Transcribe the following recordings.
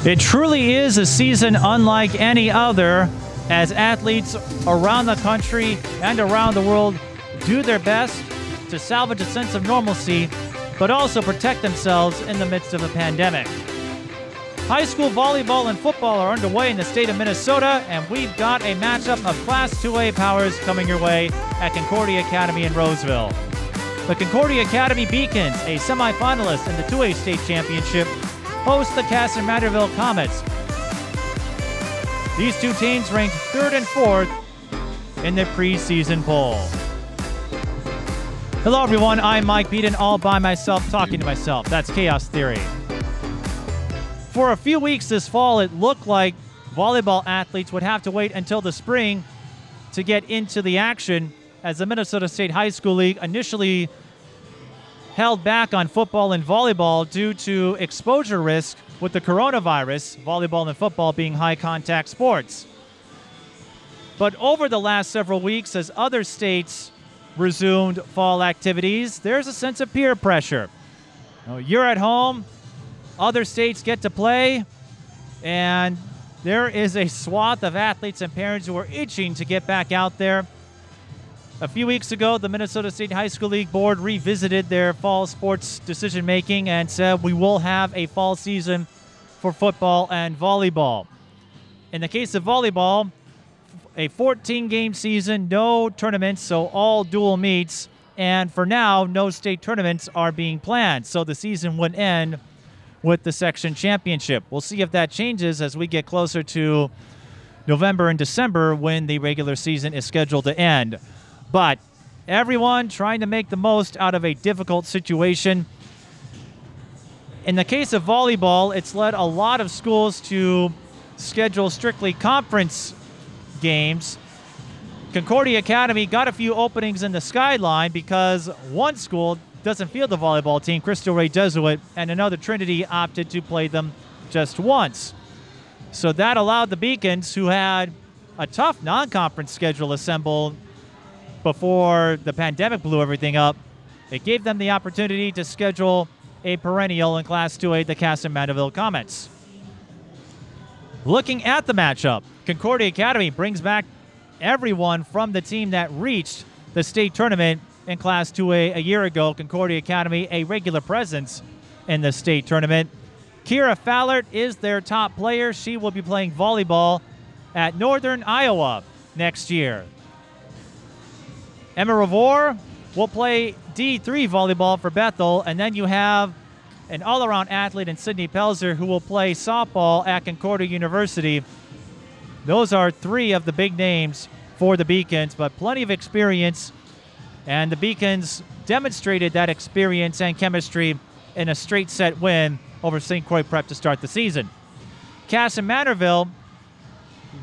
It truly is a season unlike any other, as athletes around the country and around the world do their best to salvage a sense of normalcy, but also protect themselves in the midst of a pandemic. High school volleyball and football are underway in the state of Minnesota, and we've got a matchup of Class 2A powers coming your way at Concordia Academy in Roseville. The Concordia Academy Beacons, a semifinalist in the 2A state championship, host the Kasson-Mantorville Comets. These two teams ranked 3rd and 4th in the preseason poll. Hello everyone, I'm Mike Beaton, all by myself, talking to myself. That's Chaos Theory. For a few weeks this fall, it looked like volleyball athletes would have to wait until the spring to get into the action, as the Minnesota State High School League initially held back on football and volleyball due to exposure risk with the coronavirus, volleyball and football being high-contact sports. But over the last several weeks, as other states resumed fall activities, there's a sense of peer pressure. You're at home, other states get to play, and there is a swath of athletes and parents who are itching to get back out there. A few weeks ago, the Minnesota State High School League Board revisited their fall sports decision-making and said we will have a fall season for football and volleyball. In the case of volleyball, a 14-game season, no tournaments, so all dual meets, and for now, no state tournaments are being planned, so the season would end with the section championship. We'll see if that changes as we get closer to November and December when the regular season is scheduled to end. But everyone trying to make the most out of a difficult situation. In the case of volleyball, it's led a lot of schools to schedule strictly conference games. Concordia Academy got a few openings in the skyline because one school doesn't field the volleyball team, Crystal Ray Jesuit, and another, Trinity, opted to play them just once. So that allowed the Beacons, who had a tough non-conference schedule assembled before the pandemic blew everything up, it gave them the opportunity to schedule a perennial in Class 2A, the Kasson-Mantorville Comets. Looking at the matchup, Concordia Academy brings back everyone from the team that reached the state tournament in Class 2A a year ago. Concordia Academy, a regular presence in the state tournament. Kira Fallert is their top player. She will be playing volleyball at Northern Iowa next year. Emma Ravor will play D3 volleyball for Bethel, and then you have an all-around athlete in Sydney Pelzer who will play softball at Concordia University. Those are three of the big names for the Beacons, but plenty of experience, and the Beacons demonstrated that experience and chemistry in a straight set win over St. Croix Prep to start the season. Kasson-Mantorville,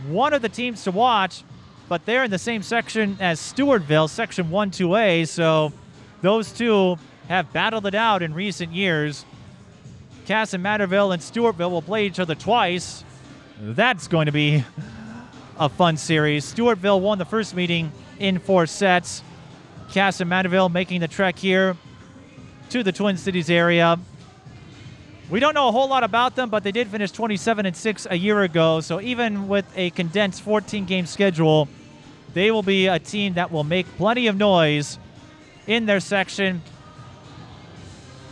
one of the teams to watch, but they're in the same section as Stewartville, Section 1-2A, so those two have battled it out in recent years. Kasson-Mantorville and Stewartville will play each other twice. That's going to be a fun series. Stewartville won the first meeting in 4 sets. Kasson-Mantorville making the trek here to the Twin Cities area. We don't know a whole lot about them, but they did finish 27-6 a year ago, so even with a condensed 14-game schedule, they will be a team that will make plenty of noise in their section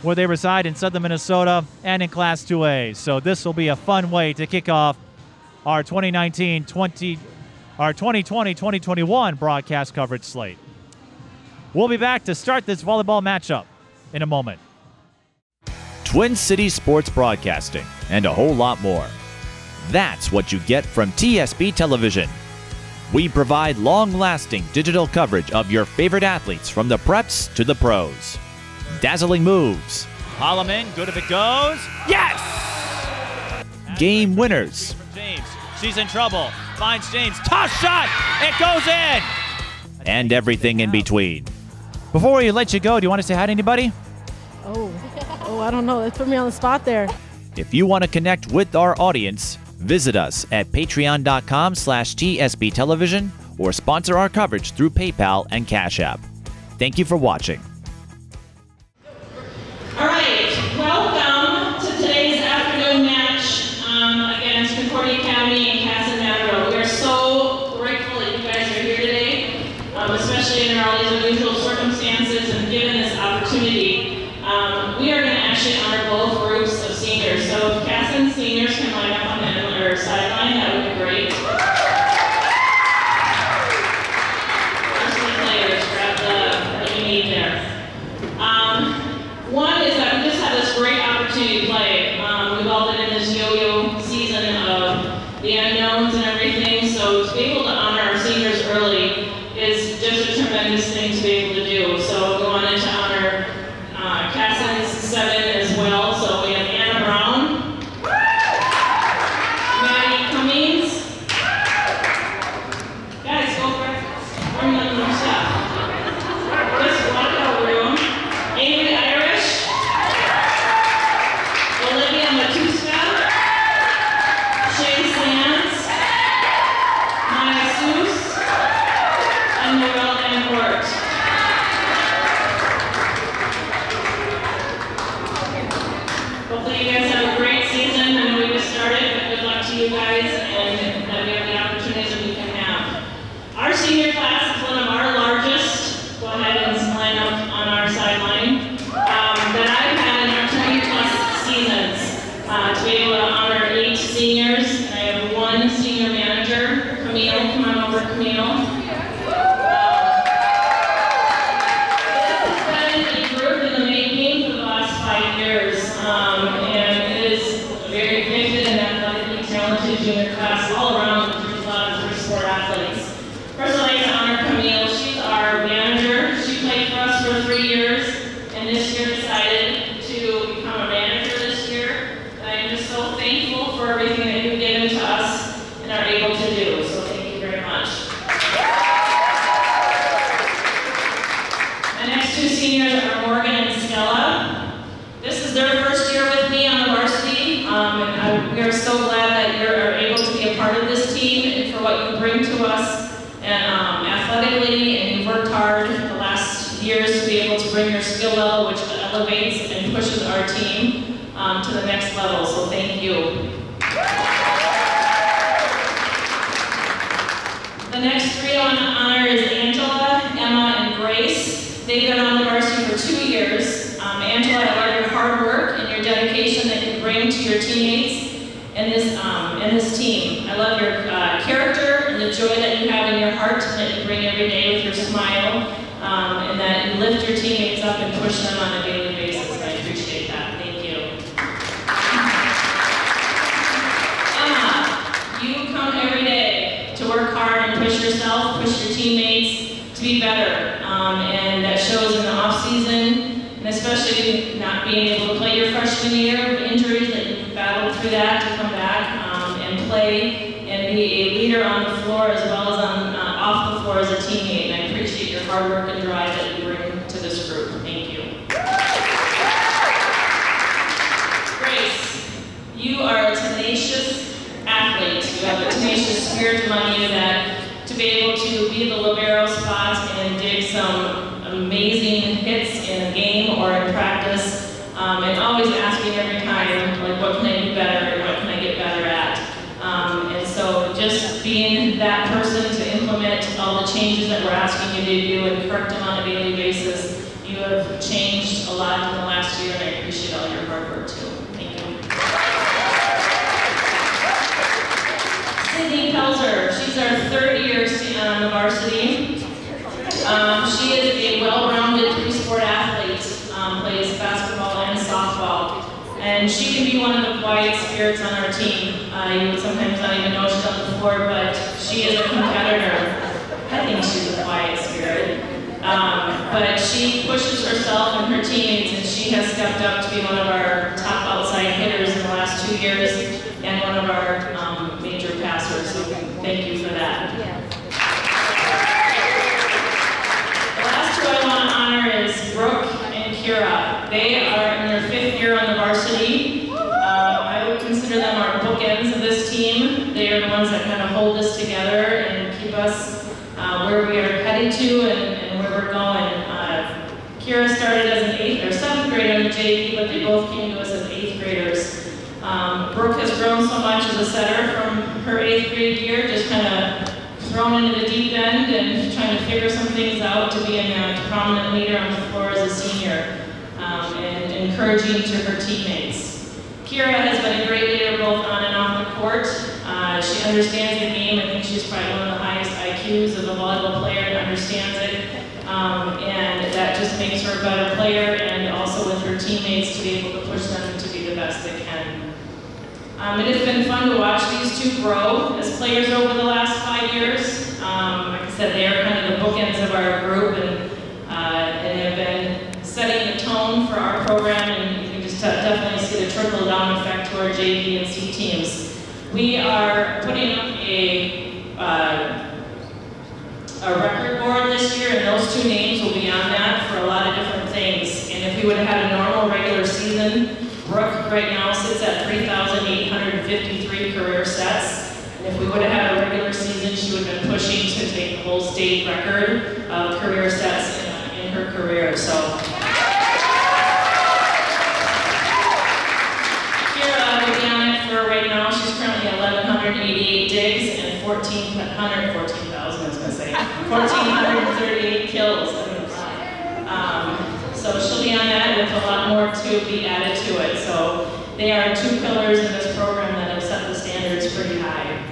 where they reside in southern Minnesota and in Class 2A. So this will be a fun way to kick off our 2020-2021 broadcast coverage slate. We'll be back to start this volleyball matchup in a moment. Twin Cities Sports Broadcasting and a whole lot more. That's what you get from TSB Television. We provide long-lasting digital coverage of your favorite athletes from the preps to the pros. Dazzling moves. Holloman, good if it goes. Yes! Game winners. James, she's in trouble. Finds James. Toss shot! It goes in! And everything in between. Before we let you go, do you want to say hi to anybody? Oh, I don't know. Let's put me on the spot there. If you want to connect with our audience, visit us at patreon.com/TSB Television or sponsor our coverage through PayPal and Cash App. Thank you for watching. All right, welcome to today's afternoon match Hopefully you guys have a great season. I know we just started, but good luck to you guys and that we have the opportunities that we can have. Our senior class is one of our largest. Go ahead and line up on our sideline. That I've had in our 20+ seasons to be able to honor 8 seniors. And I have 1 senior manager, Camille. Come on over, Camille. Junior class all around. There's a lot of sport athletes. First, I'd like to honor Camille. She's our manager. She played for us for 3 years, and this year decided to become a manager this year. And I am just so thankful for everything that you've given to us and are able to do. So thank you very much. The next 2 seniors are Morgan and Stella. This is their first year with me on the varsity, and we are so glad that you're able to be a part of this team and for what you bring to us and athletically, and you've worked hard the last years to be able to bring your skill level, which elevates and pushes our team to the next level, so thank you. The next 3 I want to honor is Angela, Emma, and Grace. They've been on the varsity for 2 years. Angela, I love your hard work and your dedication that you bring to your teammates and this team. I love your character and the joy that you have in your heart that you bring every day with your smile, and that you lift your teammates up and push them on a daily basis. I appreciate that. Thank you. Emma, you come every day to work hard and push yourself, push your teammates to be better, and that shows in the off season. And especially not being able to play your freshman year, injuries that you've battled through that to come back and play and be a leader on the floor as well as off the floor as a teammate. And I appreciate your hard work and drive that you bring to this group. Thank you. Grace, you are a tenacious athlete. You have a tenacious spirit among you that to be able to be the libero spots and dig some amazing hits in a game or in practice, and always asking every time, like, what can I do better and what can I get better at? And so just being that person to implement all the changes that we're asking you to do and correct them on a daily basis, you have changed a lot in the last year, and I appreciate all your hard work too. Thank you. Sydney Pelzer, she's our 3rd year on the varsity. She is a well-rounded 3-sport athlete, plays basketball and softball, and she can be one of the quiet spirits on our team. You would sometimes not even know she's on the floor, but she is a competitor. I think she's a quiet spirit. But she pushes herself and her teammates, and she has stepped up to be one of our top outside hitters in the last 2 years and one of our major passers, so thank you for that. I want to honor is Brooke and Kira. They are in their 5th year on the varsity. I would consider them our bookends of this team. They are the ones that kind of hold us together and keep us where we are headed to and where we're going. Kira started as an 8th or 7th grader in the JV, but they both came to us as 8th graders. Brooke has grown so much as a setter from her 8th grade year, just kind of thrown into the deep end and trying to figure some things out to be a prominent leader on the floor as a senior, and encouraging to her teammates. Kira has been a great leader both on and off the court. She understands the game. I think she's probably one of the highest IQs of a volleyball player and understands it, and that just makes her a better player, and also with her teammates to be able to push them to be the best they can. It has been fun to watch these 2 grow as players over the last 5 years. Like I said, they are kind of the bookends of our group and have been setting the tone for our program, and you can just definitely see the trickle-down effect to our JV and C teams. We are putting up a record board this year, and those 2 names will be on that for a lot of different things. And if we would have had a normal regular season, Brooke right now sits at 3,853 career sets. And if we would have had a regular season, she would have been pushing to take the whole state record of career sets in her career. So Kira would be on it for right now. She's currently 1,188 digs and 1,438 kills. So she'll be on that with a lot more to be added to it. So they are two pillars in this program that have set the standards pretty high.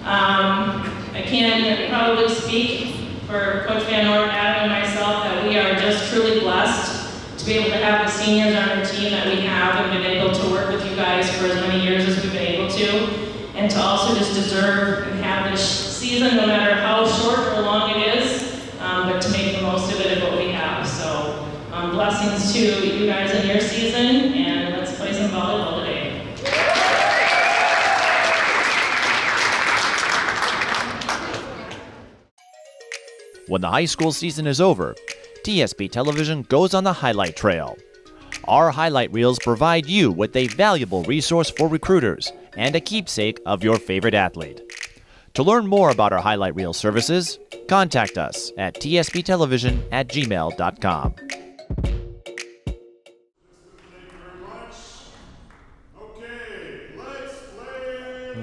I can probably speak for Coach Van Noort, Adam, and myself that we are just truly blessed to be able to have the seniors on our team that we have and been able to work with you guys for as many years as we've been able to, and to also just deserve and have this season, no matter how short or long it is, but to make the most of it of what we have. So blessings to you guys in your season, and let's play some volleyball today. When the high school season is over, TSP Television goes on the highlight trail. Our highlight reels provide you with a valuable resource for recruiters and a keepsake of your favorite athlete. To learn more about our highlight reel services, contact us at tsptelevision@gmail.com.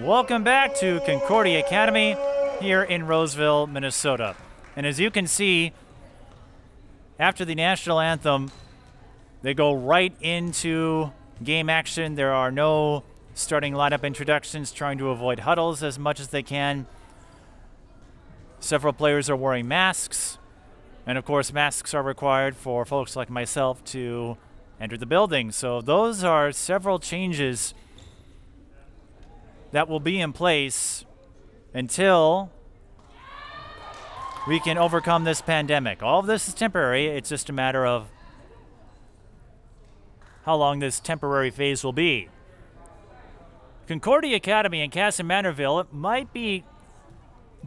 Welcome back to Concordia Academy here in Roseville, Minnesota. And as you can see, after the national anthem, they go right into game action. There are no starting lineup introductions, trying to avoid huddles as much as they can. Several players are wearing masks. And of course, masks are required for folks like myself to enter the building. So those are several changes that will be in place until we can overcome this pandemic. All of this is temporary. It's just a matter of how long this temporary phase will be. Concordia Academy and Kasson-Mantorville, it might be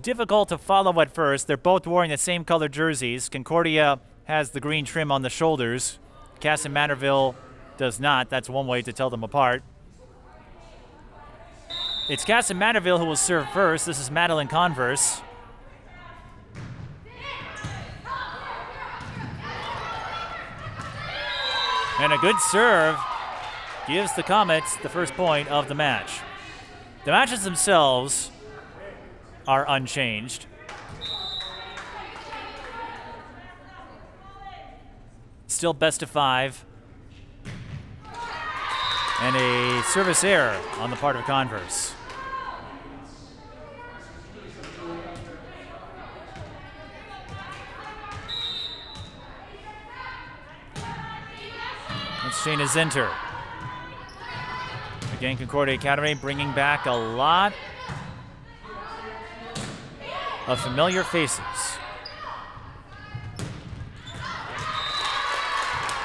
difficult to follow at first. They're both wearing the same color jerseys. Concordia has the green trim on the shoulders. Kasson-Mantorville does not. That's one way to tell them apart. It's Kasson-Mantorville who will serve first. This is Madeline Converse. And a good serve gives the Comets the first point of the match. The matches themselves are unchanged. Still best of 5. And a service error on the part of Converse. It's Shayna Zinter. Again, Concordia Academy bringing back a lot of familiar faces.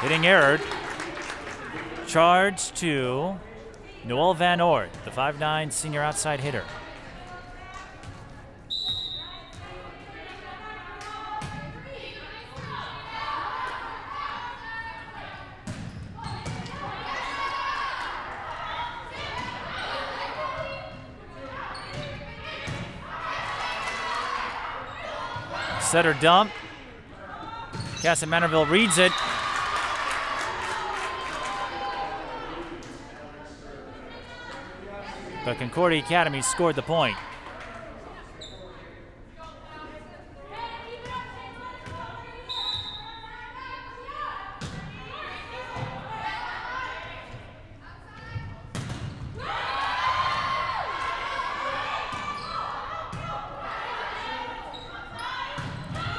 Hitting errored. Charge to Noelle Van Oort, the 5'9" senior outside hitter. Setter dump. Kasson-Mantorville reads it. But Concordia Academy scored the point.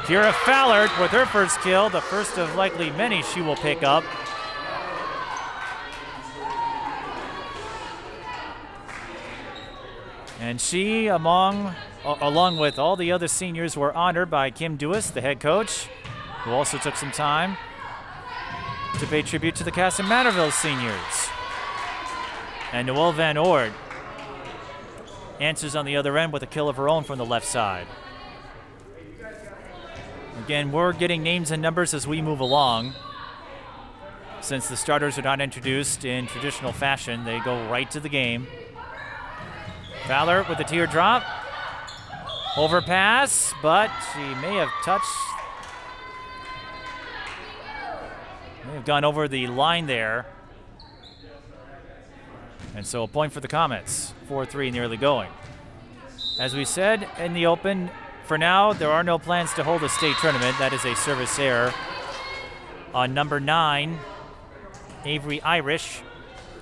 Kira Fallard with her first kill, the first of likely many she will pick up. And she, along with all the other seniors, were honored by Kim Dewis, the head coach, who also took some time to pay tribute to the Kasson-Mantorville seniors. And Noelle Van Oort answers on the other end with a kill of her own from the left side. Again, we're getting names and numbers as we move along. Since the starters are not introduced in traditional fashion, they go right to the game. Fowler with the teardrop. Overpass, but she may have gone over the line there. And so a point for the Comets, 4-3 in the early going. As we said in the open, for now, there are no plans to hold a state tournament. That is a service error on number 9, Avery Irish,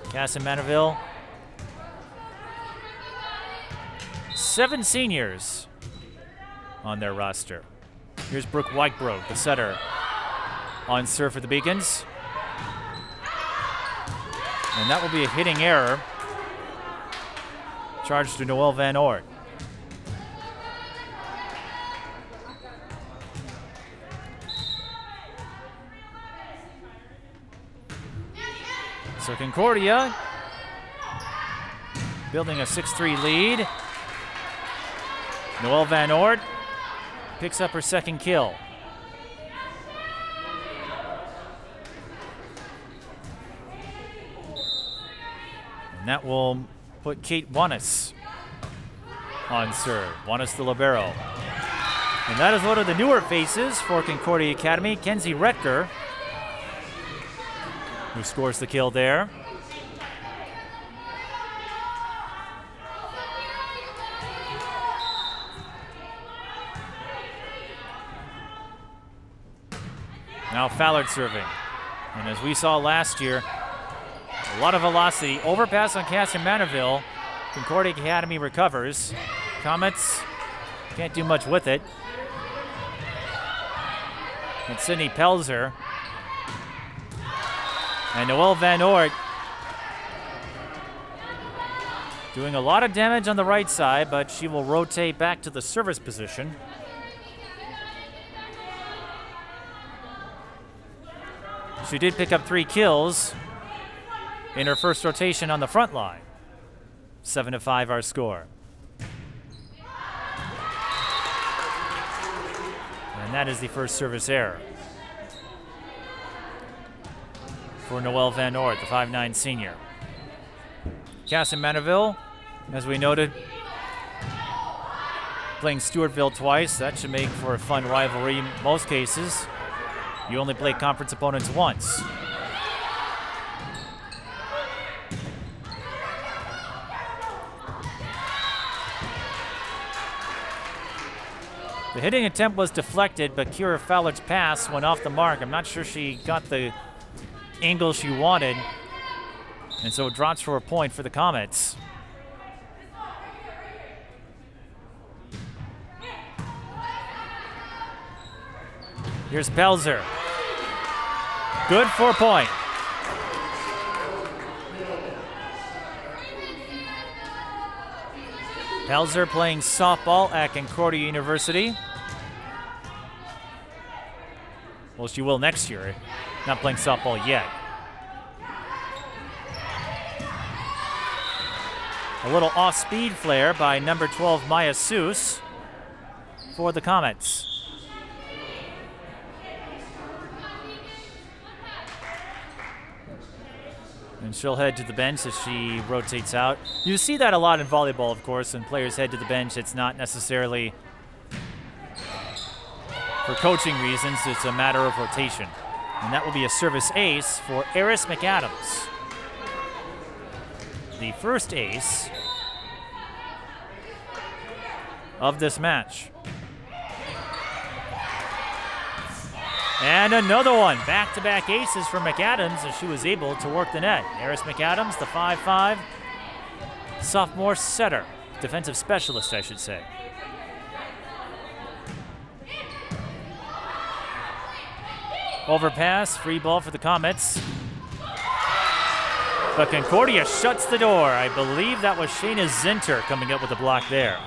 Kasson-Mantorville. 7 seniors on their roster. Here's Brooke Whitebrook, the setter, on serve for the Beacons. And that will be a hitting error. Charged to Noelle Van Oort. So Concordia building a 6-3 lead. Noelle Van Oort picks up her second kill. And that will put Kate Wanis on serve. Wanis the libero. And that is one of the newer faces for Concordia Academy, Kenzie Retker, who scores the kill there. Now Fallard serving. And as we saw last year, a lot of velocity. Overpass on Kasson-Mantorville. Concordia Academy recovers. Comets can't do much with it. And Sydney Pelzer. And Noelle Van Oort doing a lot of damage on the right side, but she will rotate back to the service position. She did pick up 3 kills in her first rotation on the front line. 7-5 our score. And that is the first service error for Noelle Van Oort, the 5'9" senior. Kasson-Mantorville, as we noted, playing Stewartville twice. That should make for a fun rivalry in most cases. You only play conference opponents once. The hitting attempt was deflected, but Kira Fallard's pass went off the mark. I'm not sure she got the angle she wanted, and so it drops for a point for the Comets. Here's Pelzer. Good for a point. Pelzer playing softball at Concordia University. Well, she will next year. Not playing softball yet. A little off-speed flare by number 12, Maya Seuss, for the Comets. And she'll head to the bench as she rotates out. You see that a lot in volleyball, of course, when players head to the bench. It's not necessarily for coaching reasons, it's a matter of rotation. And that will be a service ace for Eris McAdams. The first ace of this match. And another one. Back-to-back aces for McAdams as she was able to work the net. Eris McAdams, the 5'5", sophomore setter. Defensive specialist, I should say. Overpass, free ball for the Comets. But Concordia shuts the door. I believe that was Shayna Zinter coming up with a block there.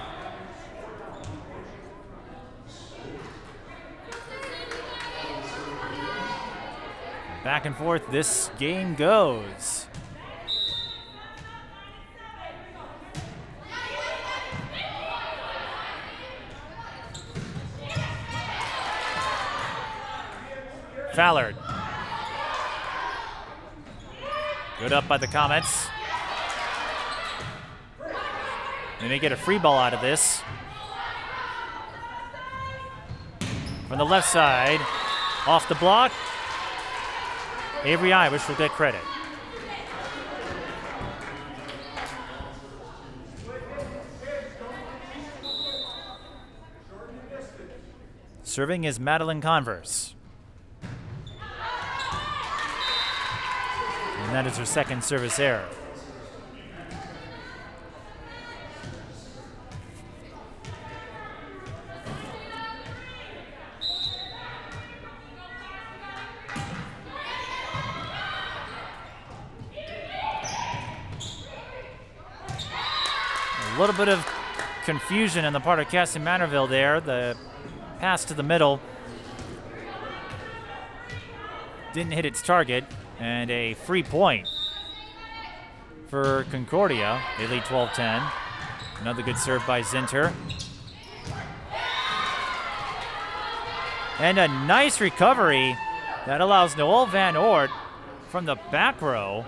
Back and forth this game goes. Fallard. Good up by the Comets. They may get a free ball out of this. From the left side, off the block. Avery Irish will get credit. Serving is Madeline Converse. And that is her second service error. A little bit of confusion on the part of Kasson-Mantorville there. The pass to the middle didn't hit its target, and a free point for Concordia. They lead 12-10. Another good serve by Zinter. And a nice recovery that allows Noelle Van Oort from the back row,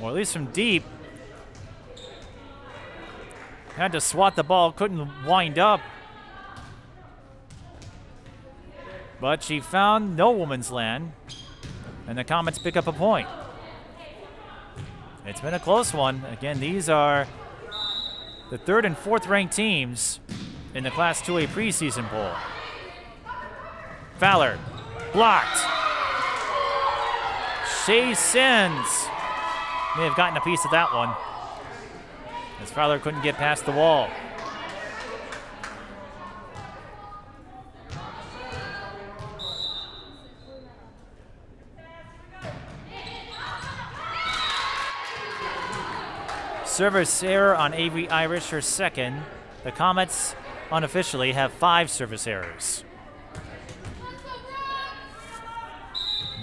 or at least from deep. Had to swat the ball, couldn't wind up. But she found no woman's land, and the Comets pick up a point. It's been a close one. Again, these are the 3rd and 4th ranked teams in the Class 2A preseason poll. Fowler, blocked. Shea Sins may have gotten a piece of that one, as Fowler couldn't get past the wall. Service error on Avery Irish, her second. The Comets unofficially have 5 service errors.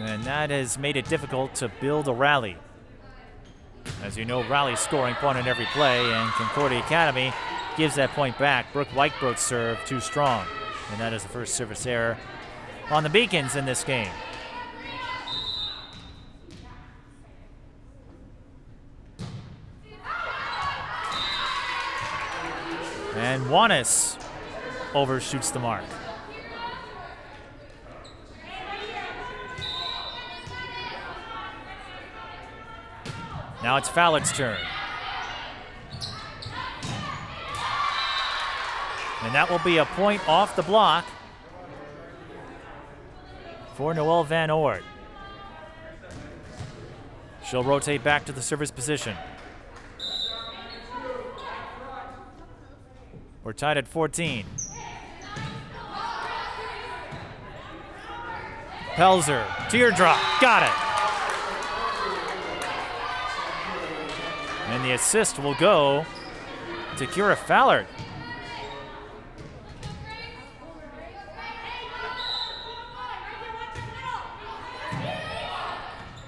And that has made it difficult to build a rally. As you know, rally's scoring point in every play, and Concordia Academy gives that point back. Brooke Whitebrook's serve too strong. And that is the first service error on the Beacons in this game. And Juanes overshoots the mark. Now it's Fowler's turn. And that will be a point off the block for Noelle Van Oort. She'll rotate back to the service position. We're tied at 14. Pelzer, teardrop, got it. And the assist will go to Kira Fowler.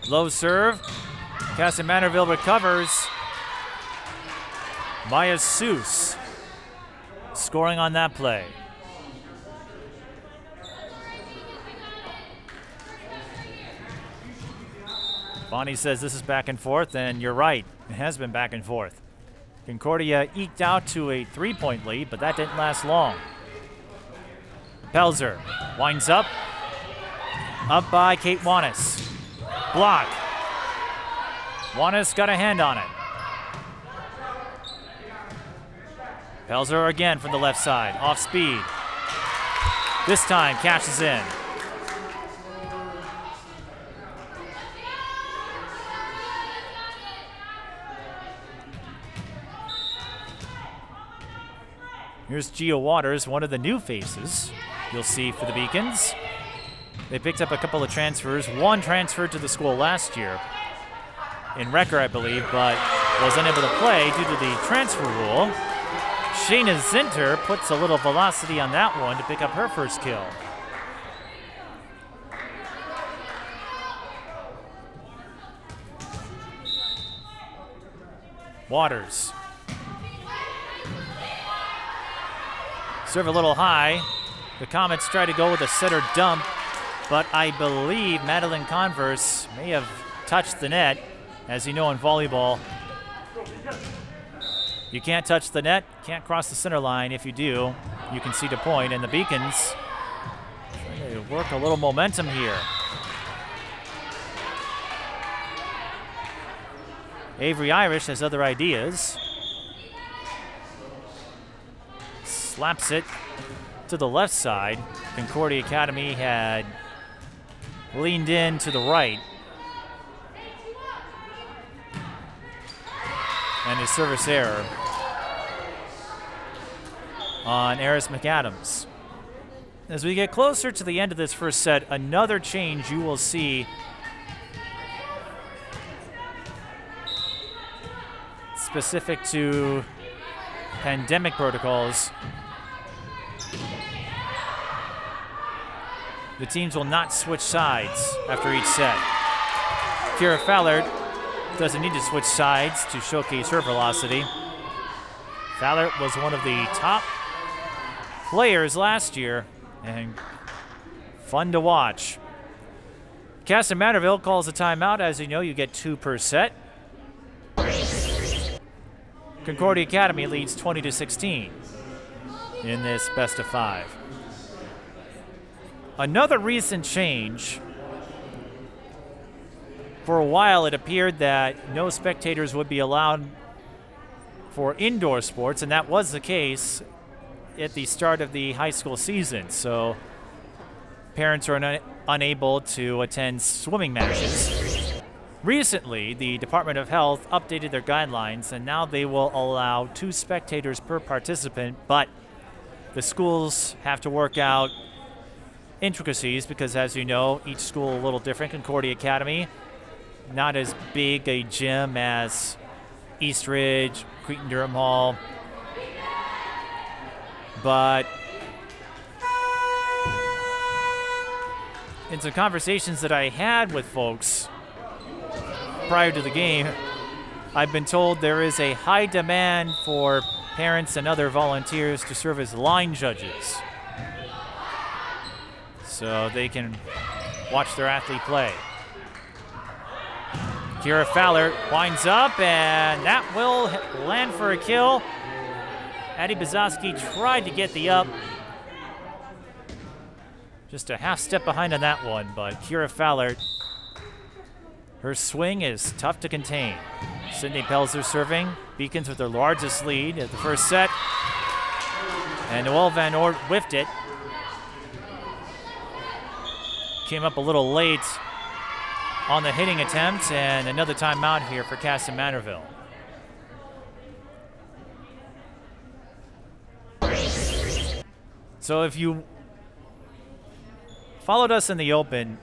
Low serve. Kasson-Mantorville recovers. Maya Seuss scoring on that play. Bonnie says this is back and forth, and you're right. It has been back and forth. Concordia eked out to a 3-point lead, but that didn't last long. Pelzer winds up by Kate Juanes. Block. Juanes got a hand on it. Pelzer again from the left side, off speed. This time cashes in. Here's Gia Waters, one of the new faces you'll see for the Beacons. They picked up a couple of transfers. One transferred to the school last year, in Wrecker, I believe, but was unable to play due to the transfer rule. Shayna Zinter puts a little velocity on that one to pick up her first kill. Waters. Serve a little high. The Comets try to go with a setter dump, but I believe Madeline Converse may have touched the net. As you know in volleyball, you can't touch the net, can't cross the center line. If you do, you concede a point. And the Beacons trying to work a little momentum here. Avery Irish has other ideas. Slaps it to the left side. Concordia Academy had leaned in to the right. And a service error on Eris McAdams. As we get closer to the end of this first set, another change you will see specific to pandemic protocols. The teams will not switch sides after each set. Kira Fallard doesn't need to switch sides to showcase her velocity. Fallard was one of the top players last year and fun to watch. Kasson-Mantorville calls a timeout. As you know, you get 2 per set. Concordia Academy leads 20-16 in this best of 5. Another recent change. For a while, it appeared that no spectators would be allowed for indoor sports, and that was the case at the start of the high school season. So parents are unable to attend swimming matches. Recently, the Department of Health updated their guidelines, and now they will allow 2 spectators per participant, but the schools have to work out intricacies because, as you know, each school a little different. Concordia Academy, not as big a gym as East Ridge, Cretin-Durham Hall, but in some conversations that I had with folks prior to the game, I've been told there is a high demand for parents and other volunteers to serve as line judges so they can watch their athlete play. Kira Fowler winds up, and that will land for a kill. Addie Bazowski tried to get the up. Just a half step behind on that one, but Kira Fowler, her swing is tough to contain. Sydney Pelzer serving. Beacons with their largest lead at the first set. And Noelle Van Oort whiffed it. Came up a little late on the hitting attempt, and another timeout here for Kasson-Mantorville. So if you followed us in the open,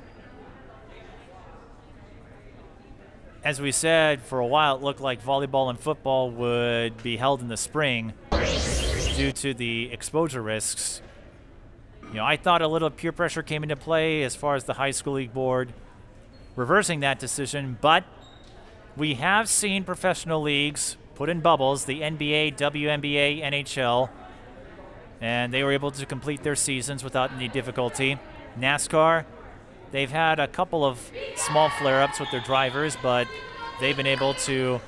as we said, for a while it looked like volleyball and football would be held in the spring due to the exposure risks. You know, I thought a little peer pressure came into play as far as the high school league board reversing that decision, but we have seen professional leagues put in bubbles, the NBA, WNBA, NHL, and they were able to complete their seasons without any difficulty. NASCAR, they've had a couple of small flare-ups with their drivers, but they've been able to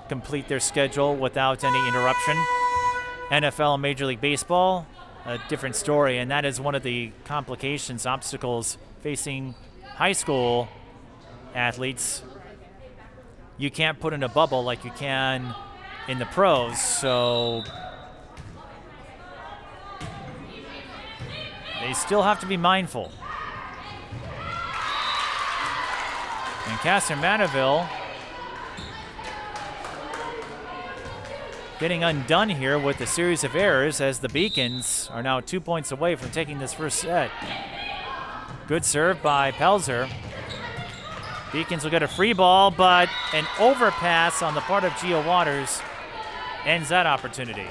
complete their schedule without any interruption. NFL and Major League Baseball, a different story, and that is one of the complications, obstacles facing high school athletes. You can't put in a bubble like you can in the pros, so they still have to be mindful. And Kasson-Mantorville getting undone here with a series of errors as the Beacons are now 2 points away from taking this first set. Good serve by Pelzer. Beacons will get a free ball, but an overpass on the part of Gia Waters ends that opportunity.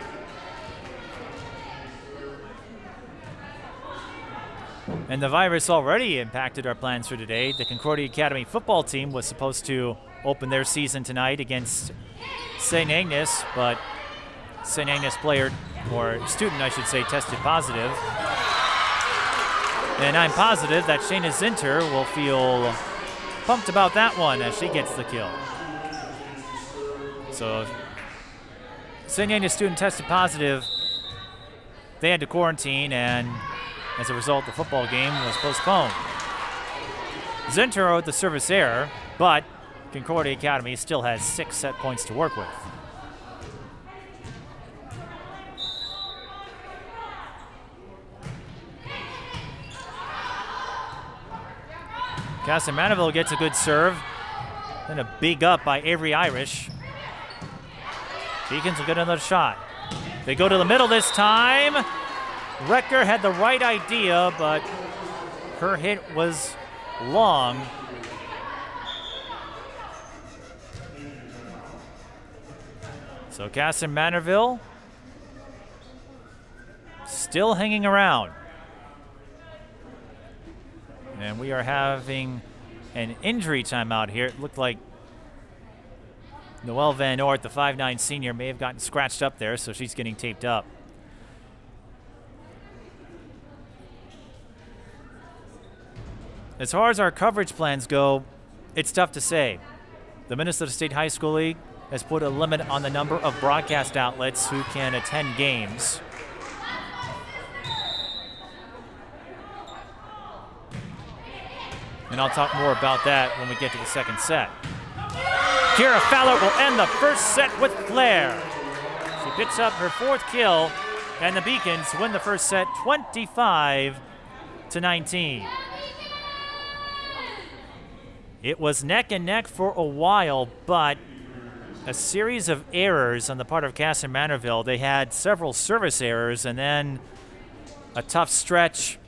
And the virus already impacted our plans for today. The Concordia Academy football team was supposed to open their season tonight against St. Agnes, but St. Agnes player, or student I should say, tested positive. And I'm positive that Shayna Zinter will feel pumped about that one as she gets the kill. So St. Agnes student tested positive. They had to quarantine, and as a result, the football game was postponed. Zenturo with the service error, but Concordia Academy still has 6 set points to work with. Kasson-Mantorville gets a good serve. Then a big up by Avery Irish. Beacons will get another shot. They go to the middle this time. Recker had the right idea, but her hit was long. So Kasson-Mantorville still hanging around. And we are having an injury timeout here. It looked like Noelle Van Oort, the 5'9" senior, may have gotten scratched up there, so she's getting taped up. As far as our coverage plans go, it's tough to say. The Minnesota State High School League has put a limit on the number of broadcast outlets who can attend games. And I'll talk more about that when we get to the second set. Kira Fowler will end the first set with flair. She picks up her 4th kill, and the Beacons win the first set 25-19. It was neck and neck for a while, but a series of errors on the part of Kasson-Mantorville. They had several service errors, and then a tough stretch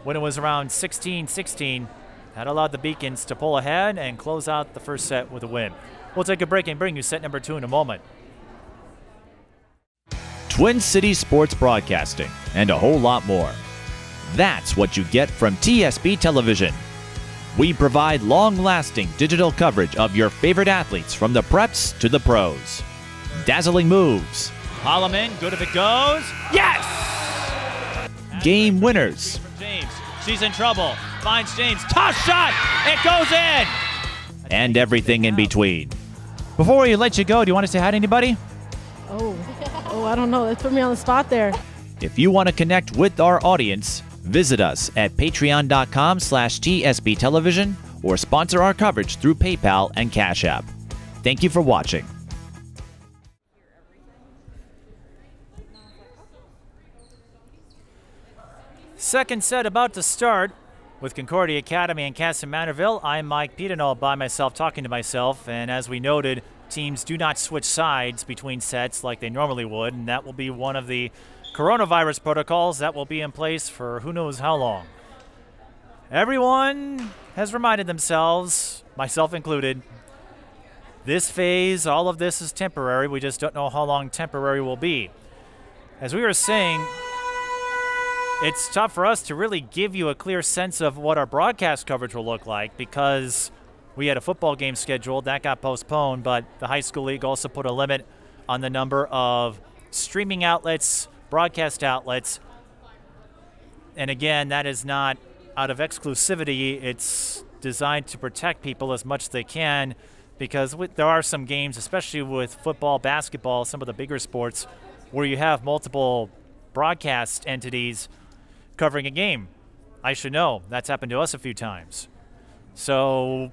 when it was around 16-16. That allowed the Beacons to pull ahead and close out the first set with a win. We'll take a break and bring you set number 2 in a moment. Twin Cities sports broadcasting, and a whole lot more. That's what you get from TSB Television. We provide long-lasting digital coverage of your favorite athletes from the preps to the pros. Dazzling moves. Holloman, good if it goes. Yes! Game winners. From James. She's in trouble. Finds James. Tough shot! It goes in! And everything in between. Before we let you go, do you want to say hi to anybody? Oh, I don't know. Let's put me on the spot there. If you want to connect with our audience, visit us at patreon.com/TSB Television or sponsor our coverage through PayPal and Cash App. Thank you for watching. Second set about to start with Concordia Academy and Kasson-Mantorville. I'm Mike Peden, all by myself, talking to myself. And as we noted, teams do not switch sides between sets like they normally would, and that will be one of the coronavirus protocols that will be in place for who knows how long. Everyone has reminded themselves, myself included, this phase, all of this is temporary. We just don't know how long temporary will be. As we were saying, it's tough for us to really give you a clear sense of what our broadcast coverage will look like because we had a football game scheduled. That got postponed, but the high school league also put a limit on the number of streaming outlets, broadcast outlets. And again, that is not out of exclusivity. It's designed to protect people as much as they can because there are some games, especially with football, basketball, some of the bigger sports, where you have multiple broadcast entities covering a game. I should know. That's happened to us a few times. So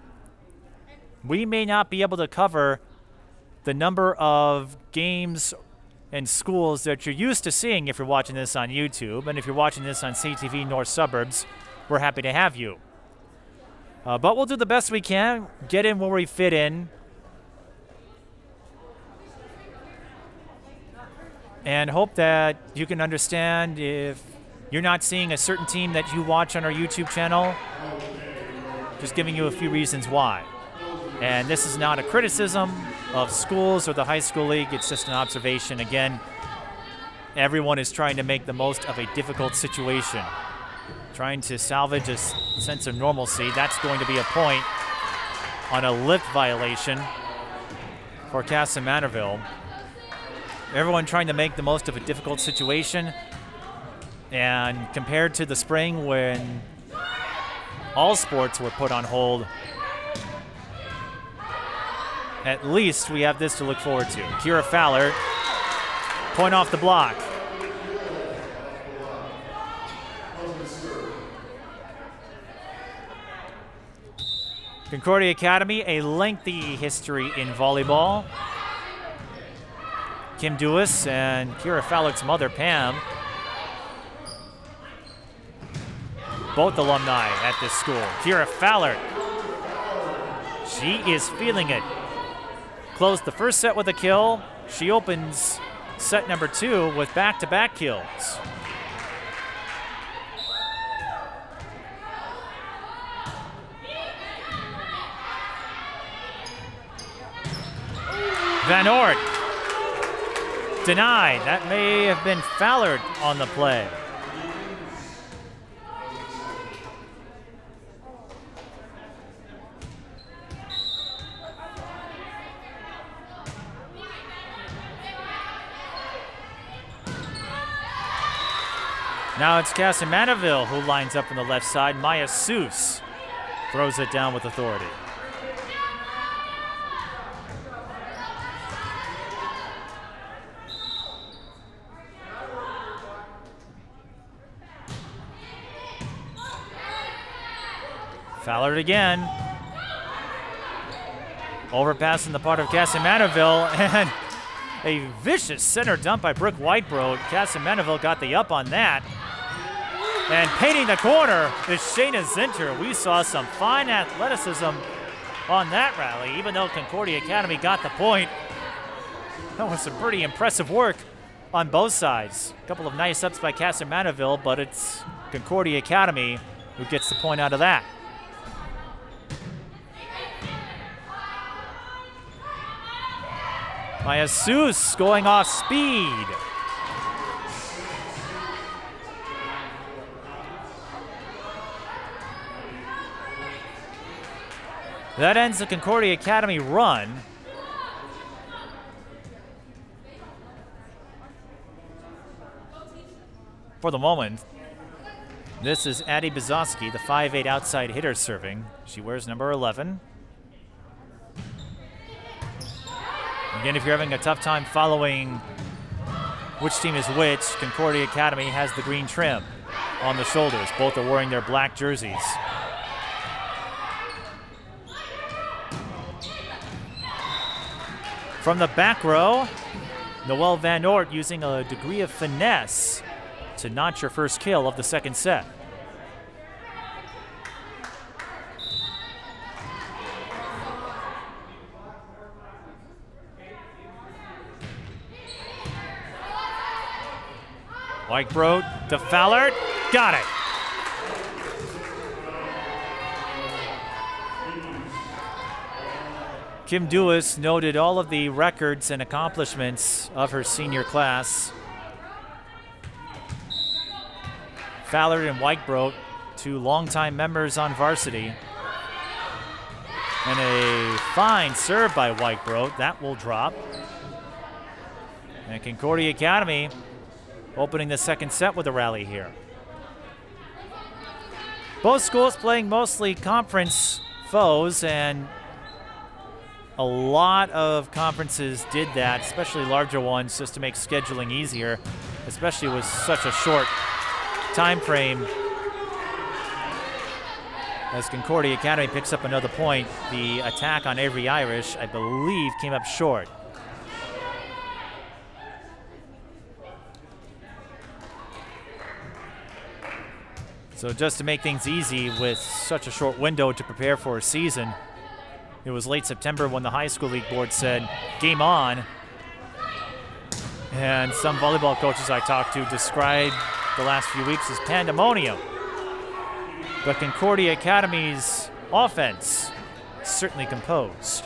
we may not be able to cover the number of games and schools that you're used to seeing if you're watching this on YouTube. And if you're watching this on CTV North Suburbs, we're happy to have you. But we'll do the best we can, get in where we fit in, and hope that you can understand if you're not seeing a certain team that you watch on our YouTube channel, just giving you a few reasons why. And this is not a criticism of schools or the high school league, it's just an observation. Again, everyone is trying to make the most of a difficult situation, trying to salvage a sense of normalcy. That's going to be a point on a lift violation for Kasson-Mantorville. Everyone trying to make the most of a difficult situation. And compared to the spring when all sports were put on hold, at least we have this to look forward to. Kira Fowler, point off the block. Concordia Academy, a lengthy history in volleyball. Kim Dewis and Kira Fowler's mother, Pam, both alumni at this school. Kira Fowler, she is feeling it. Closed the first set with a kill. She opens set number 2 with back-to-back kills. Van Oort denied. That may have been Fowler on the play. Now it's Kasson-Mantorville who lines up on the left side. Maya Seuss throws it down with authority. Fowler again. Overpass in the part of Kasson-Mantorville, and a vicious center dump by Brooke Whitebroad. Kasson-Mantorville got the up on that. And painting the corner is Shayna Zinter. We saw some fine athleticism on that rally, even though Concordia Academy got the point. That was some pretty impressive work on both sides. A couple of nice ups by Kasson-Mantorville, but it's Concordia Academy who gets the point out of that. Maya Seuss going off speed. That ends the Concordia Academy run. For the moment, this is Addie Bizowski, the 5'8" outside hitter serving. She wears number 11. Again, if you're having a tough time following which team is which, Concordia Academy has the green trim on the shoulders. Both are wearing their black jerseys. From the back row, Noelle Van Oort using a degree of finesse to notch her first kill of the second set. Whitebroad to Fowler, got it. Kim Dewis noted all of the records and accomplishments of her senior class. Fowler and Whitebroad, two longtime members on varsity. And a fine serve by Whitebroad, that will drop. And Concordia Academy opening the second set with a rally here. Both schools playing mostly conference foes, and a lot of conferences did that, especially larger ones, just to make scheduling easier, especially with such a short time frame. As Concordia Academy picks up another point, the attack on Avery Irish, I believe, came up short. So just to make things easy with such a short window to prepare for a season, it was late September when the high school league board said, game on. And some volleyball coaches I talked to described the last few weeks as pandemonium. But Concordia Academy's offense certainly composed.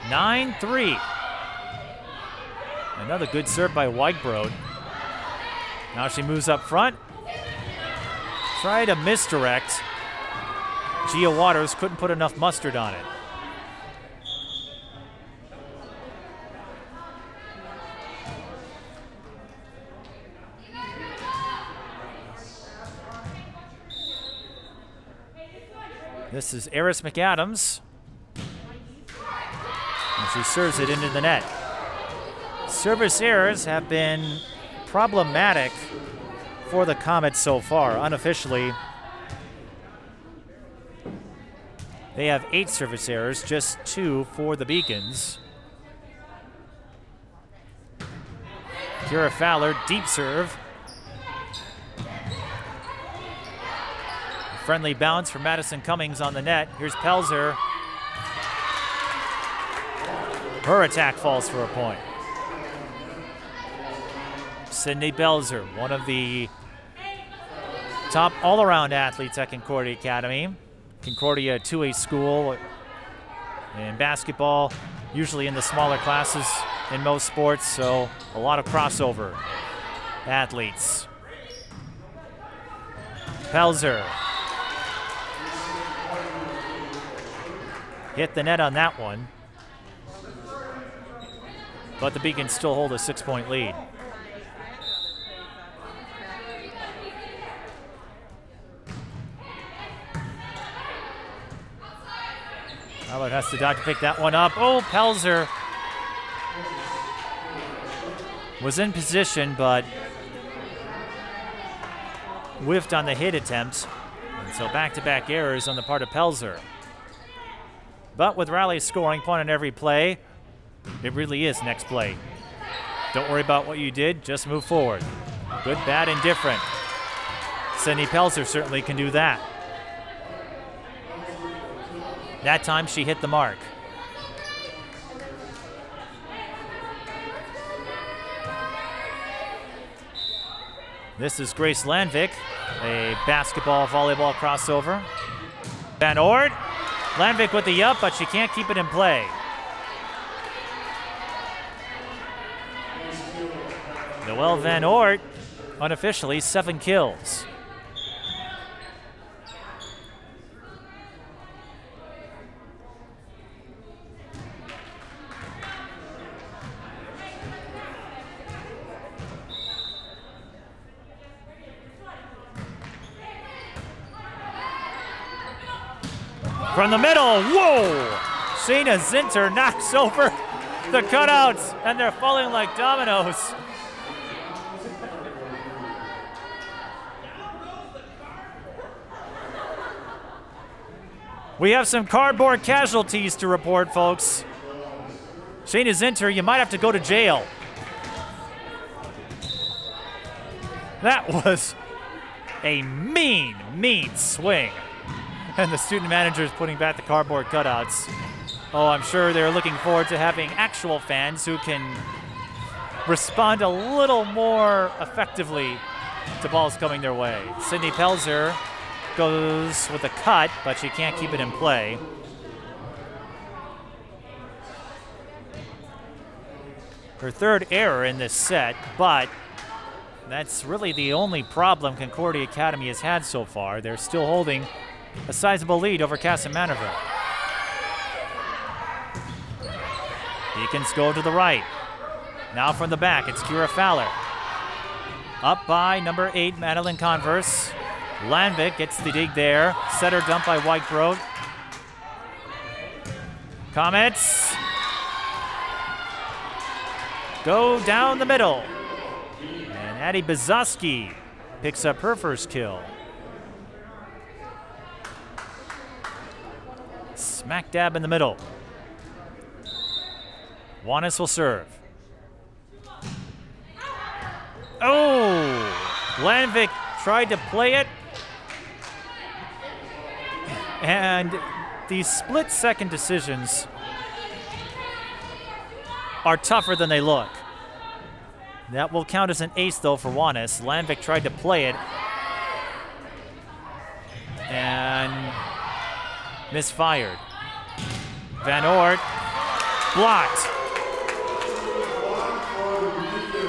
(9-3). Another good serve by Whitebroad. Now she moves up front. Tried a misdirect. Gia Waters couldn't put enough mustard on it. This is Eris McAdams. And she serves it into the net. Service errors have been problematic for the Comets so far. Unofficially, they have 8 service errors, just 2 for the Beacons. Kira Fowler, deep serve. Friendly bounce for Madison Cummings on the net. Here's Pelzer. Her attack falls for a point. Sydney Pelzer, one of the top all-around athletes at Concordia Academy. Concordia 2A school in basketball, usually in the smaller classes in most sports, so a lot of crossover athletes. Pelzer. Hit the net on that one. But the Beacons still hold a 6-point lead. Allard has to dodge to pick that one up. Oh, Pelzer was in position, but whiffed on the hit attempt. And so back-to-back errors on the part of Pelzer. But with Raleigh scoring point on every play, it really is next play. Don't worry about what you did, just move forward. Good, bad, indifferent. Sydney Pelzer certainly can do that. That time she hit the mark. This is Grace Landvik, a basketball-volleyball crossover. Van Oort. Landvik with the up, but she can't keep it in play. Noelle Van Oort, unofficially 7 kills. From the middle, whoa! Shayna Zinter knocks over the cutouts, and they're falling like dominoes. We have some cardboard casualties to report, folks. Shayna Zinter, you might have to go to jail. That was a mean, mean swing. And the student manager is putting back the cardboard cutouts. Oh, I'm sure they're looking forward to having actual fans who can respond a little more effectively to balls coming their way. Sydney Pelzer goes with a cut, but she can't keep it in play. Her 3rd error in this set, but that's really the only problem Concordia Academy has had so far. They're still holding a sizable lead over Kasson-Mantorville. Beacons go to the right. Now from the back, it's Kira Fowler. Up by number 8, Madeline Converse. Landvik gets the dig there. Setter dump by Whitebrook. Comets go down the middle. And Addie Bazoski picks up her first kill. Smack dab in the middle. Juanes will serve. Oh! Landvik tried to play it. And these split-second decisions are tougher than they look. That will count as an ace, though, for Juanes. Landvik tried to play it and misfired. Van Oort blocked.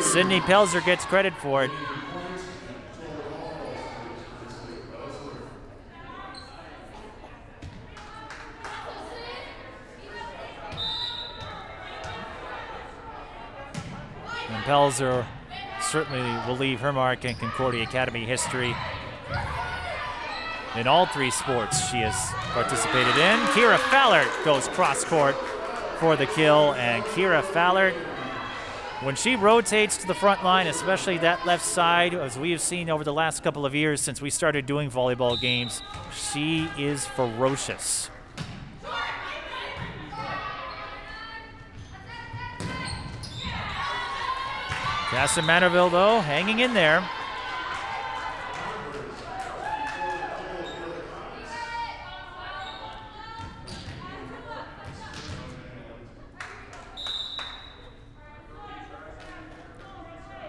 Sydney Pelzer gets credit for it. And Pelzer certainly will leave her mark in Concordia Academy history. in all 3 sports she has participated in. Kira Fallert goes cross-court for the kill, and Kira Fallert, when she rotates to the front line, especially that left side, as we have seen over the last couple of years since we started doing volleyball games, she is ferocious. Kasson-Mantorville, though, hanging in there.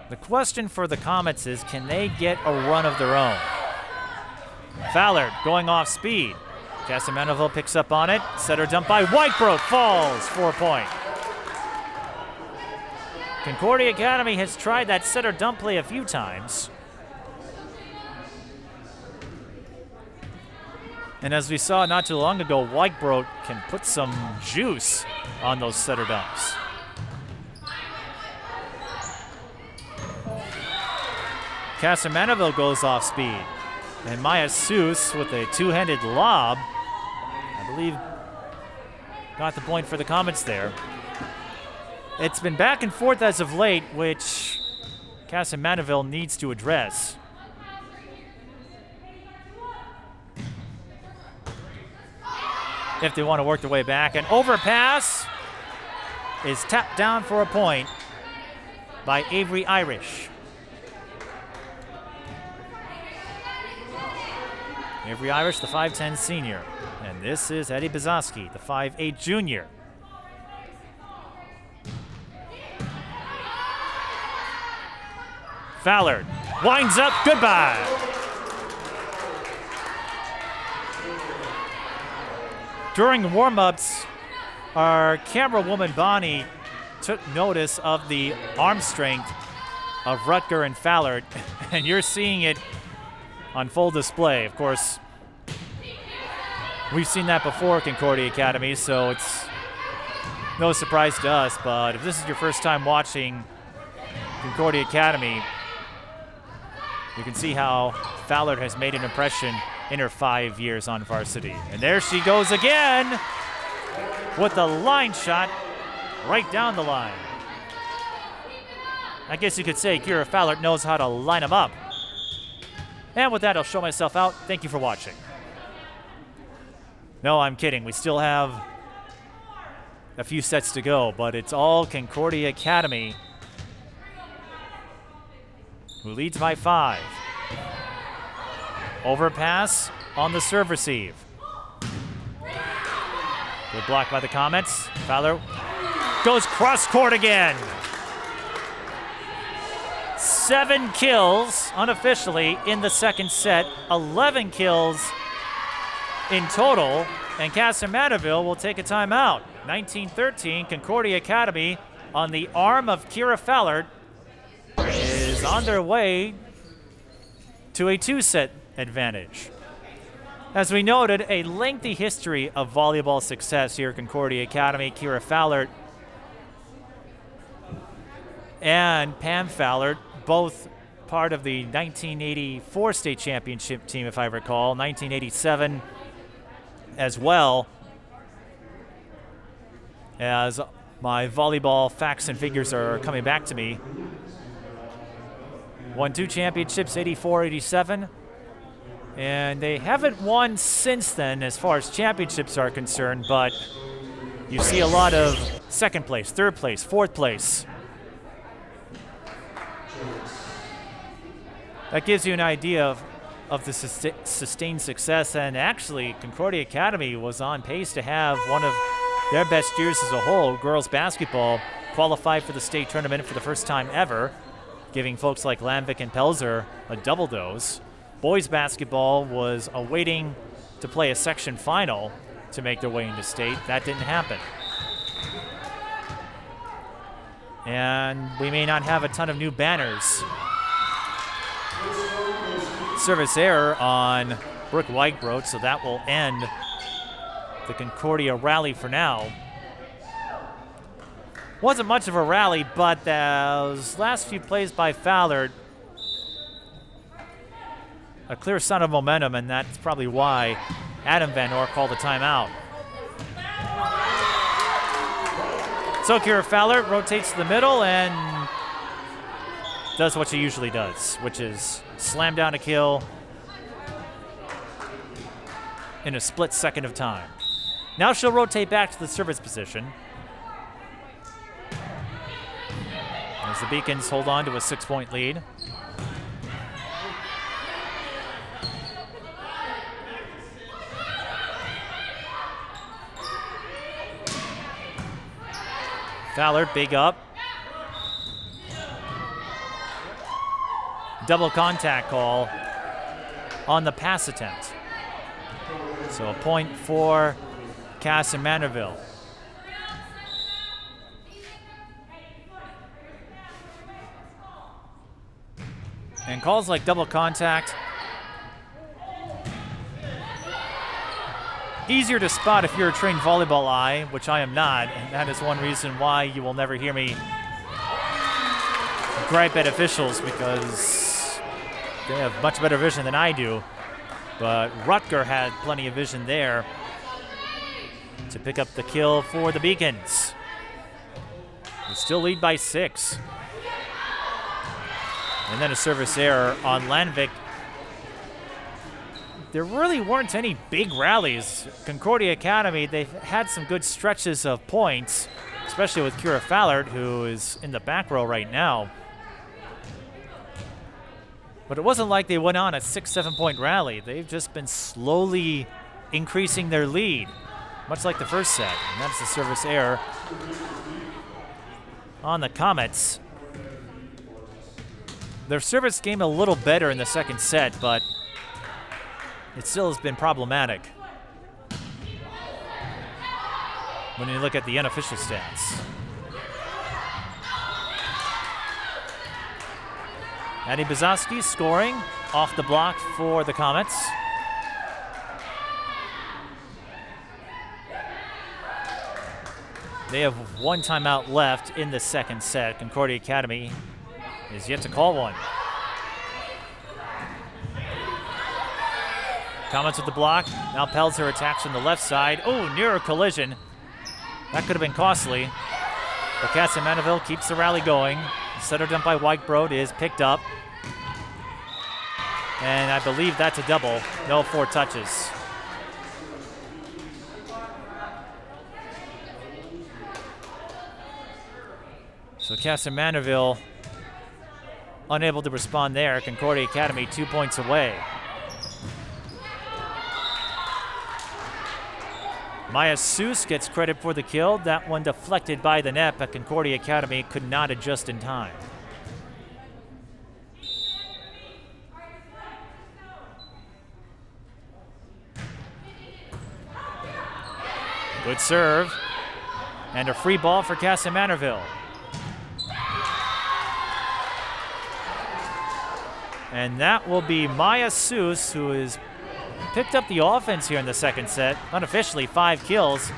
The question for the Comets is, can they get a run of their own? Fallert going off speed. Kasson-Mantorville picks up on it. Setter dump by Whitebrook, falls, 4-point. Concordia Academy has tried that setter dump play a few times. And as we saw not too long ago, Whitebrook can put some juice on those setter dumps. Kasson-Mantorville goes off speed. And Maya Seuss with a 2-handed lob, I believe, got the point for the Comets there. It's been back and forth as of late, which Kasson-Mantorville needs to address. If they want to work their way back. An overpass is tapped down for a point by Avery Irish. Avery Irish, the 5'10 senior. And this is Eddie Bazoski, the 5'8 junior. Fallert winds up, goodbye. During warm-ups, our camera woman Bonnie took notice of the arm strength of Rutger and Fallert, and you're seeing it on full display. Of course, we've seen that before at Concordia Academy, so it's no surprise to us, but if this is your first time watching Concordia Academy, you can see how Fallert has made an impression in her 5 years on varsity. And there she goes again with the line shot right down the line. I guess you could say Kira Fallert knows how to line them up. And with that, I'll show myself out. Thank you for watching. No, I'm kidding. We still have a few sets to go, but it's all Concordia Academy, who leads by 5. Overpass on the serve receive. Good block by the Comets. Fowler goes cross court again. 7 kills unofficially in the second set, 11 kills in total, and Kasson-Mantorville will take a timeout. 19-13, Concordia Academy on the arm of Kira Fallert is on their way to a 2-set advantage. As we noted, a lengthy history of volleyball success here at Concordia Academy. Kira Fallert and Pam Fallert, both part of the 1984 state championship team, if I recall, 1987 as well, as my volleyball facts and figures are coming back to me. Won 2 championships, 84, 87. And they haven't won since then as far as championships are concerned, but you see a lot of second place, third place, fourth place. That gives you an idea of the sustained success, and actually Concordia Academy was on pace to have one of their best years as a whole. Girls basketball qualified for the state tournament for the first time ever, giving folks like Lambic and Pelzer a double dose. Boys basketball was awaiting to play a section final to make their way into state. That didn't happen. And we may not have a ton of new banners. Service error on Brooke Whitebrook, so that will end the Concordia rally for now. Wasn't much of a rally, but those last few plays by Fallert a clear sign of momentum, and that's probably why Adam Van Oor called a timeout. So Kira Fowler rotates to the middle and does what she usually does, which is slam down a kill in a split second of time. Now she'll rotate back to the service position as the Beacons hold on to a 6-point lead. Fowler, big up. Double contact call on the pass attempt. So a point for Kasson-Mantorville. And calls like double contact, easier to spot if you're a trained volleyball eye, which I am not, and that is one reason why you will never hear me gripe at officials, because they have much better vision than I do. But Rutger had plenty of vision there to pick up the kill for the Beacons. They still lead by 6. And then a service error on Landvik. There really weren't any big rallies. Concordia Academy, they've had some good stretches of points, especially with Kira Fowler, who is in the back row right now. But it wasn't like they went on a 6-7 point rally. They've just been slowly increasing their lead, much like the first set. And that's the service error on the Comets. Their service game a little better in the second set, but it still has been problematic when you look at the unofficial stats. Annie Bazowski scoring off the block for the Comets. They have one timeout left in the second set. Concordia Academy is yet to call one. Comets with the block. Now Pelzer attacks from the left side. Oh, near a collision. That could have been costly. But Kasson-Mantorville keeps the rally going. Setter dump by Whitebrod is picked up. And I believe that's a double. No 4 touches. So Kasson-Mantorville unable to respond there. Concordia Academy 2 points away. Maya Seuss gets credit for the kill. That one deflected by the net, but Concordia Academy could not adjust in time. Good serve. And a free ball for Kasson-Mantorville. And that will be Maya Seuss, who has picked up the offense here in the second set. Unofficially, 5 kills.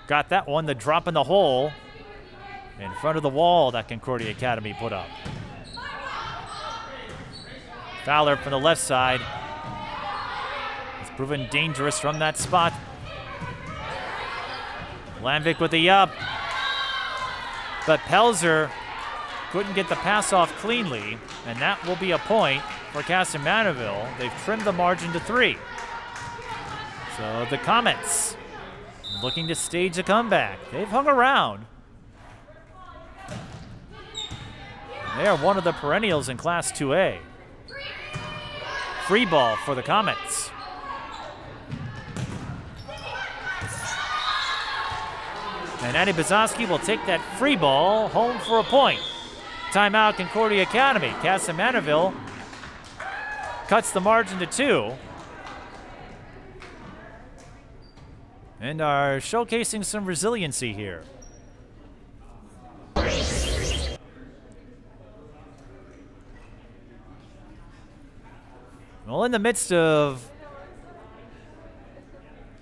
Got that one, the drop in the hole in front of the wall that Concordia Academy put up. Fowler from the left side. It's proven dangerous from that spot. Landvik with the up. But Pelzer couldn't get the pass off cleanly, and that will be a point for Kasson-Mantorville. They've trimmed the margin to 3. So the Comets looking to stage a comeback. They've hung around. They are one of the perennials in Class 2A. Free ball for the Comets. And Annie Bazowski will take that free ball home for a point. Timeout, Concordia Academy. Kasson-Mantorville cuts the margin to 2. And are showcasing some resiliency here. Well, in the midst of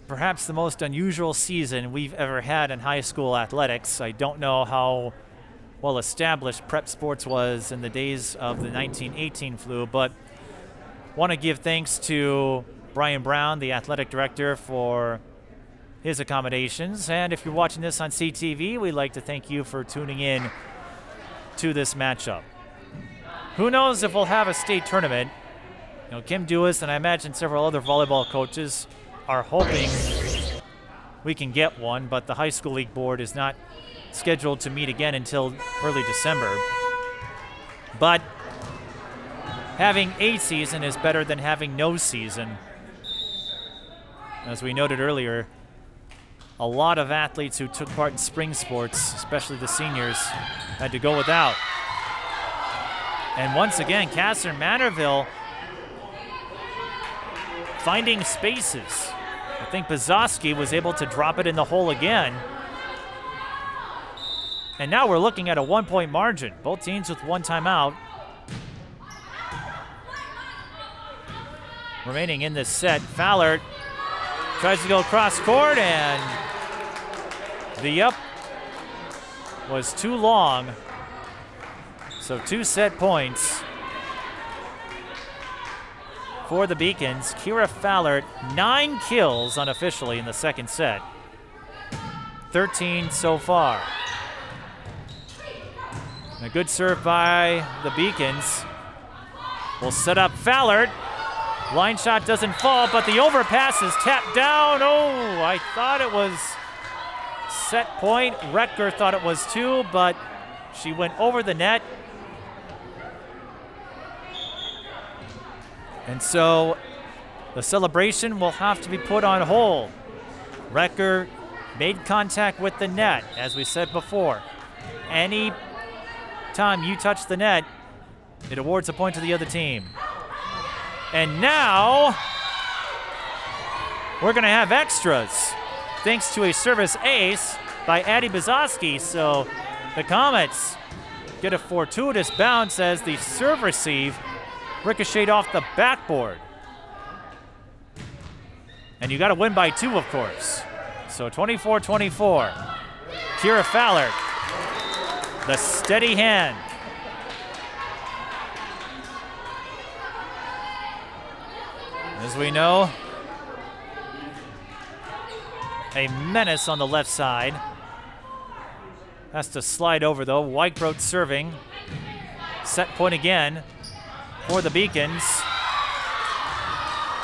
perhaps the most unusual season we've ever had in high school athletics, I don't know how well established prep sports was in the days of the 1918 flu, but want to give thanks to Brian Brown, the athletic director, for his accommodations. And if you're watching this on CTV, we'd like to thank you for tuning in to this matchup. Who knows if we'll have a state tournament? You know, Kim Dewis and I imagine several other volleyball coaches are hoping we can get one, but the high school league board is not scheduled to meet again until early December. But having a season is better than having no season. As we noted earlier, a lot of athletes who took part in spring sports, especially the seniors, had to go without. And once again, Kasson-Mantorville finding spaces. I think Bazowski was able to drop it in the hole again. And now we're looking at a 1-point margin. Both teams with one timeout. Remaining in this set, Fallert tries to go cross court, and the up was too long. So 2 set points for the Beacons. Kira Fallert, 9 kills unofficially in the second set. 13 so far. And a good serve by the Beacons. Will set up Fallert. Line shot doesn't fall, but the overpass is tapped down. Oh, I thought it was set point. Recker thought it was too, but she went over the net. And so the celebration will have to be put on hold. Recker made contact with the net, as we said before. Any time you touch the net, it awards a point to the other team. And now we're going to have extras, thanks to a service ace by Addie Bazowski. So the Comets get a fortuitous bounce as the serve receive ricocheted off the backboard. And you got to win by 2, of course. So 24-24. Kira Fallert, the steady hand. As we know, a menace on the left side. Has to slide over, though. Whitebroad serving. Set point again for the Beacons.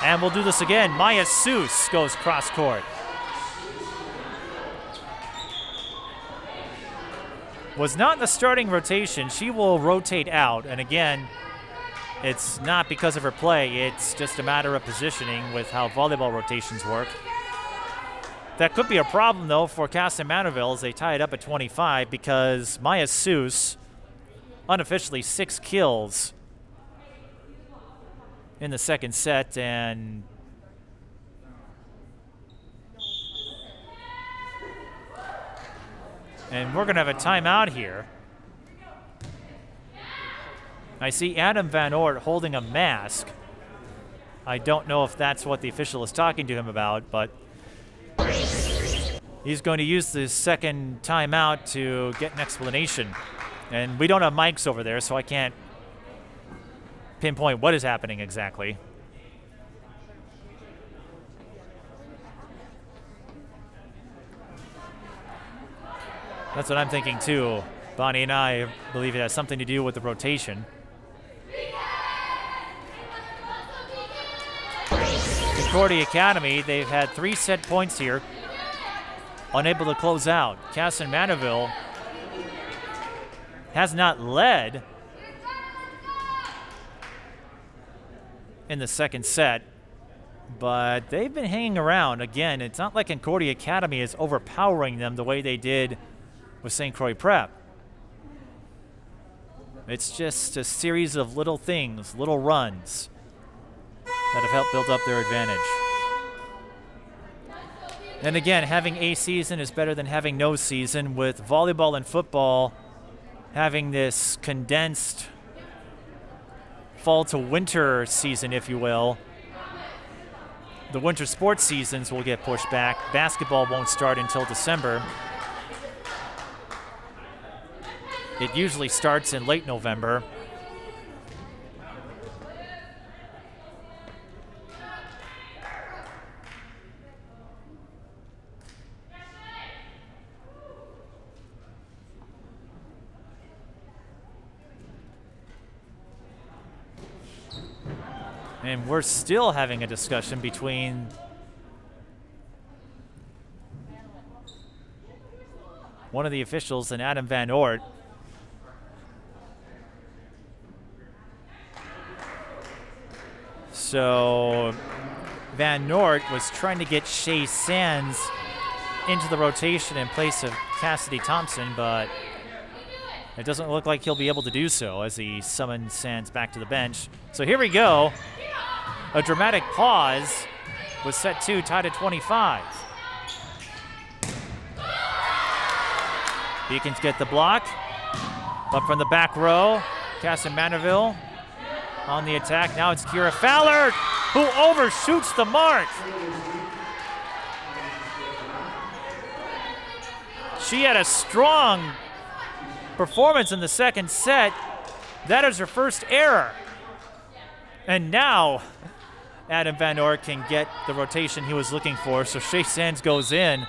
And we'll do this again. Maya Seuss goes cross court. Was not in the starting rotation. She will rotate out. And again, it's not because of her play. It's just a matter of positioning with how volleyball rotations work. That could be a problem, though, for Kasson-Mantorville as they tie it up at 25 because Maya Seuss, unofficially 6 kills in the second set, and we're going to have a timeout here. I see Adam Van Oort holding a mask. I don't know if that's what the official is talking to him about, but he's going to use the second timeout to get an explanation. And we don't have mics over there, so I can't pinpoint what is happening exactly. That's what I'm thinking too. Bonnie and I believe it has something to do with the rotation. Concordia Academy, they've had 3 set points here. Unable to close out. Kasson-Mantorville has not led in the second set, but they've been hanging around. Again, it's not like Concordia Academy is overpowering them the way they did with St. Croix Prep. It's just a series of little things, little runs that have helped build up their advantage. And again, having a season is better than having no season, with volleyball and football having this condensed fall to winter season, if you will. The winter sports seasons will get pushed back. Basketball won't start until December. It usually starts in late November. And we're still having a discussion between one of the officials and Adam Van Oort. So Van Oort was trying to get Shay Sands into the rotation in place of Cassidy Thompson, but it doesn't look like he'll be able to do so as he summons Sands back to the bench. So here we go. A dramatic pause with set 2 tied at 25. Beacons get the block. Up from the back row, Kasson-Mantorville on the attack. Now it's Kira Fowler who overshoots the mark. She had a strong performance in the second set. That is her first error. And now Adam Van Oort can get the rotation he was looking for, so Shay Sands goes in.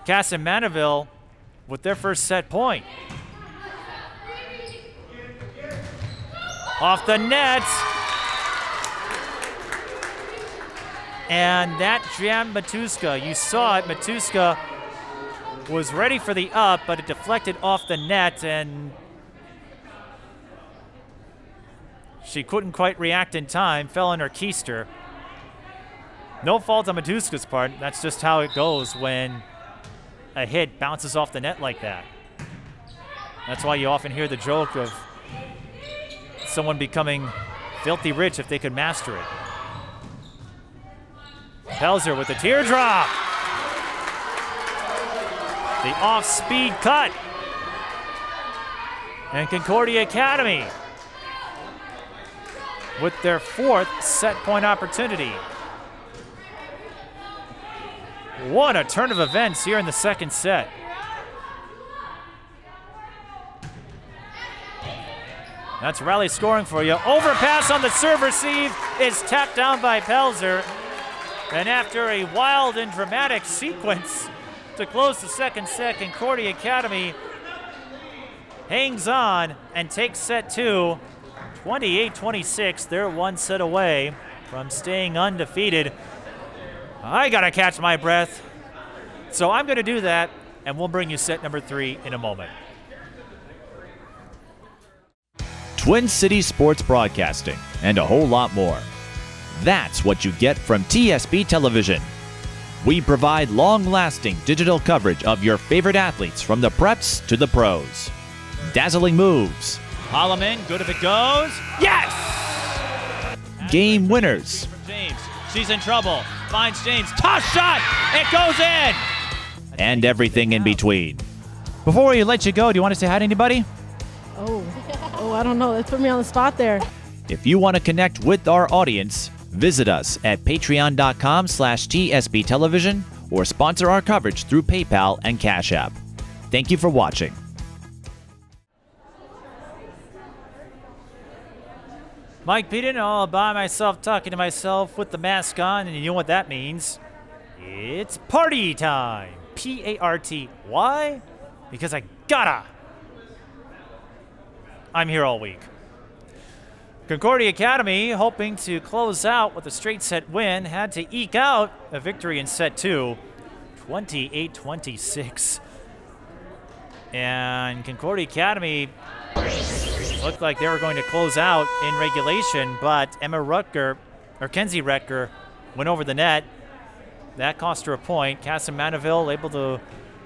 Kasson-Mantorville with their first set point. Off the net. And that jammed Matuska. You saw it. Matuska was ready for the up, but it deflected off the net, and she couldn't quite react in time, fell on her keister. No fault on Matuska's part. That's just how it goes when a hit bounces off the net like that. That's why you often hear the joke of someone becoming filthy rich if they could master it. Pelzer with the teardrop. The off-speed cut. And Concordia Academy with their fourth set point opportunity. What a turn of events here in the second set. That's rally scoring for you. Overpass on the serve receive is tapped down by Pelzer. And after a wild and dramatic sequence to close the second set, Concordia Academy hangs on and takes set 2. 28-26, they're one set away from staying undefeated. I gotta catch my breath. So I'm gonna do that, and we'll bring you set number 3 in a moment. Twin Cities Sports Broadcasting, and a whole lot more. That's what you get from TSB Television. We provide long-lasting digital coverage of your favorite athletes from the preps to the pros. Dazzling moves. Holloman, good if it goes. Yes! Game winners. James, she's in trouble. Finds James, toss shot, it goes in! And everything in between. Before we let you go, do you want to say hi to anybody? Oh, I don't know. Let's put me on the spot there. If you want to connect with our audience, visit us at patreon.com/TSB Television or sponsor our coverage through PayPal and Cash App. Thank you for watching. Mike Peden all by myself, talking to myself with the mask on, and you know what that means. It's party time. P-A-R-T. Why? Because I gotta. I'm here all week. Concordia Academy, hoping to close out with a straight set win, had to eke out a victory in set 2, 28-26. And Concordia Academy looked like they were going to close out in regulation, but Kenzie Rutger went over the net. That cost her a point. Kasson-Mantorville able to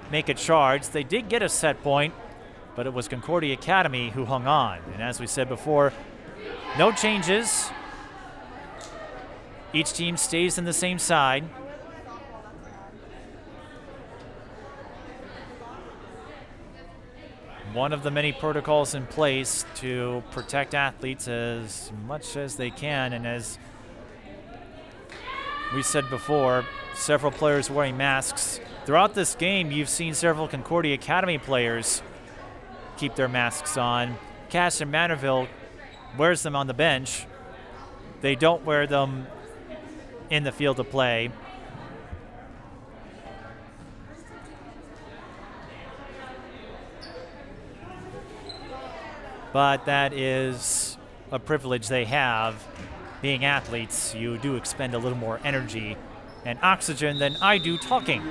make a charge. They did get a set point, but it was Concordia Academy who hung on. And as we said before, no changes. Each team stays in the same side. One of the many protocols in place to protect athletes as much as they can, and as we said before, several players wearing masks. Throughout this game, you've seen several Concordia Academy players keep their masks on. Kasson-Mantorville wears them on the bench. They don't wear them in the field of play. But that is a privilege they have. Being athletes, you do expend a little more energy and oxygen than I do talking.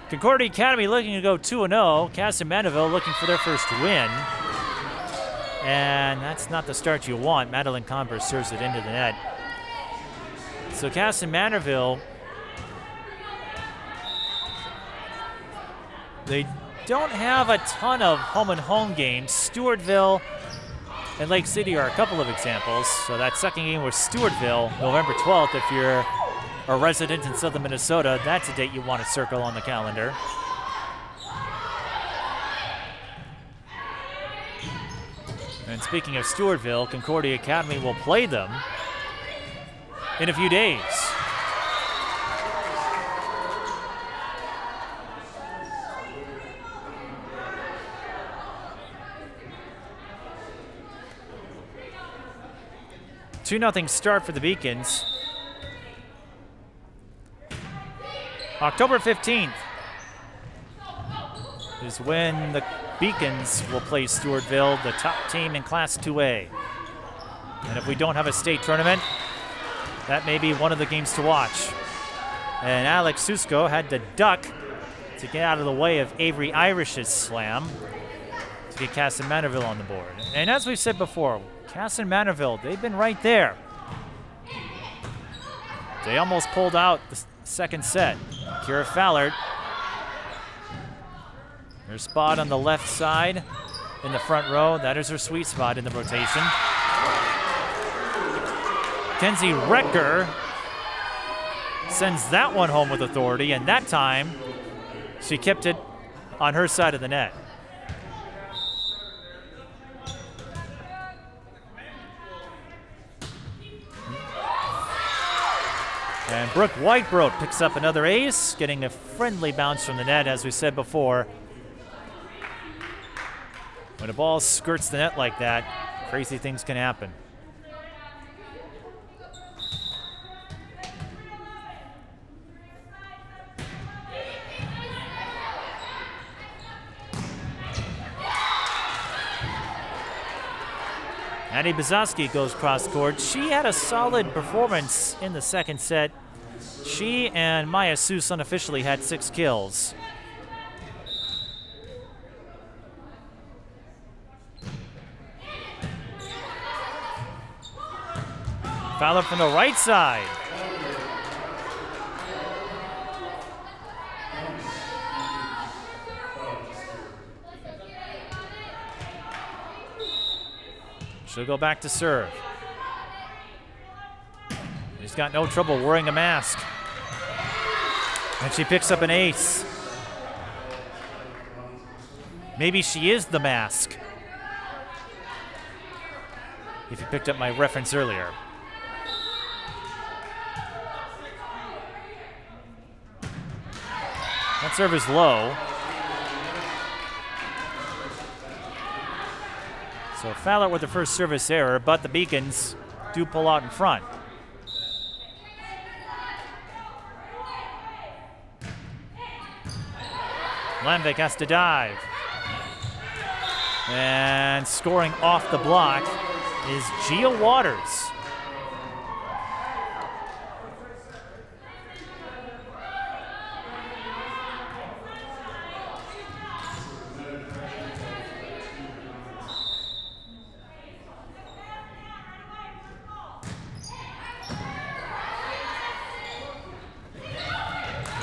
Concordia Academy looking to go 2-0. Kasson-Mantorville looking for their first win. And that's not the start you want. Madeline Converse serves it into the net. So Kasson-Mantorville, they don't have a ton of home and home games. Stewartville and Lake City are a couple of examples. So that second game was Stewartville, November 12th. If you're a resident in southern Minnesota, that's a date you want to circle on the calendar. And speaking of Stewartville, Concordia Academy will play them in a few days. Two-0 start for the Beacons. October 15th is when the Beacons will play Stewartville, the top team in Class 2A. And if we don't have a state tournament, that may be one of the games to watch. And Alex Susko had to duck to get out of the way of Avery Irish's slam to get Kasson-Mantorville on the board. And as we've said before, Kasson-Mantorville, they've been right there. They almost pulled out the second set. Kira Fallard, her spot on the left side in the front row. That is her sweet spot in the rotation. Kenzie Recker sends that one home with authority, and that time she kept it on her side of the net. And Brooke Whitebroad picks up another ace, getting a friendly bounce from the net, as we said before. When a ball skirts the net like that, crazy things can happen. Addie Bazowski goes cross court. She had a solid performance in the second set. She and Maya Seuss unofficially had 6 kills. Fowler from the right side. She'll go back to serve. She's got no trouble wearing a mask. And she picks up an ace. Maybe she is the mask, if you picked up my reference earlier. That serve is low. So Fowler with the first service error, but the Beacons do pull out in front. Lambic has to dive. And scoring off the block is Gia Waters.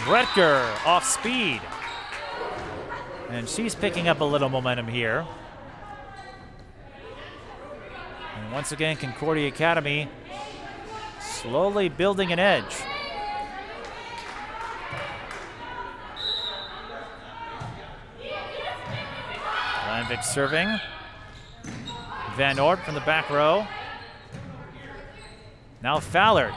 Retker off speed. And she's picking up a little momentum here. And once again, Concordia Academy slowly building an edge. Landvik serving. Van Ort from the back row. Now Fallard.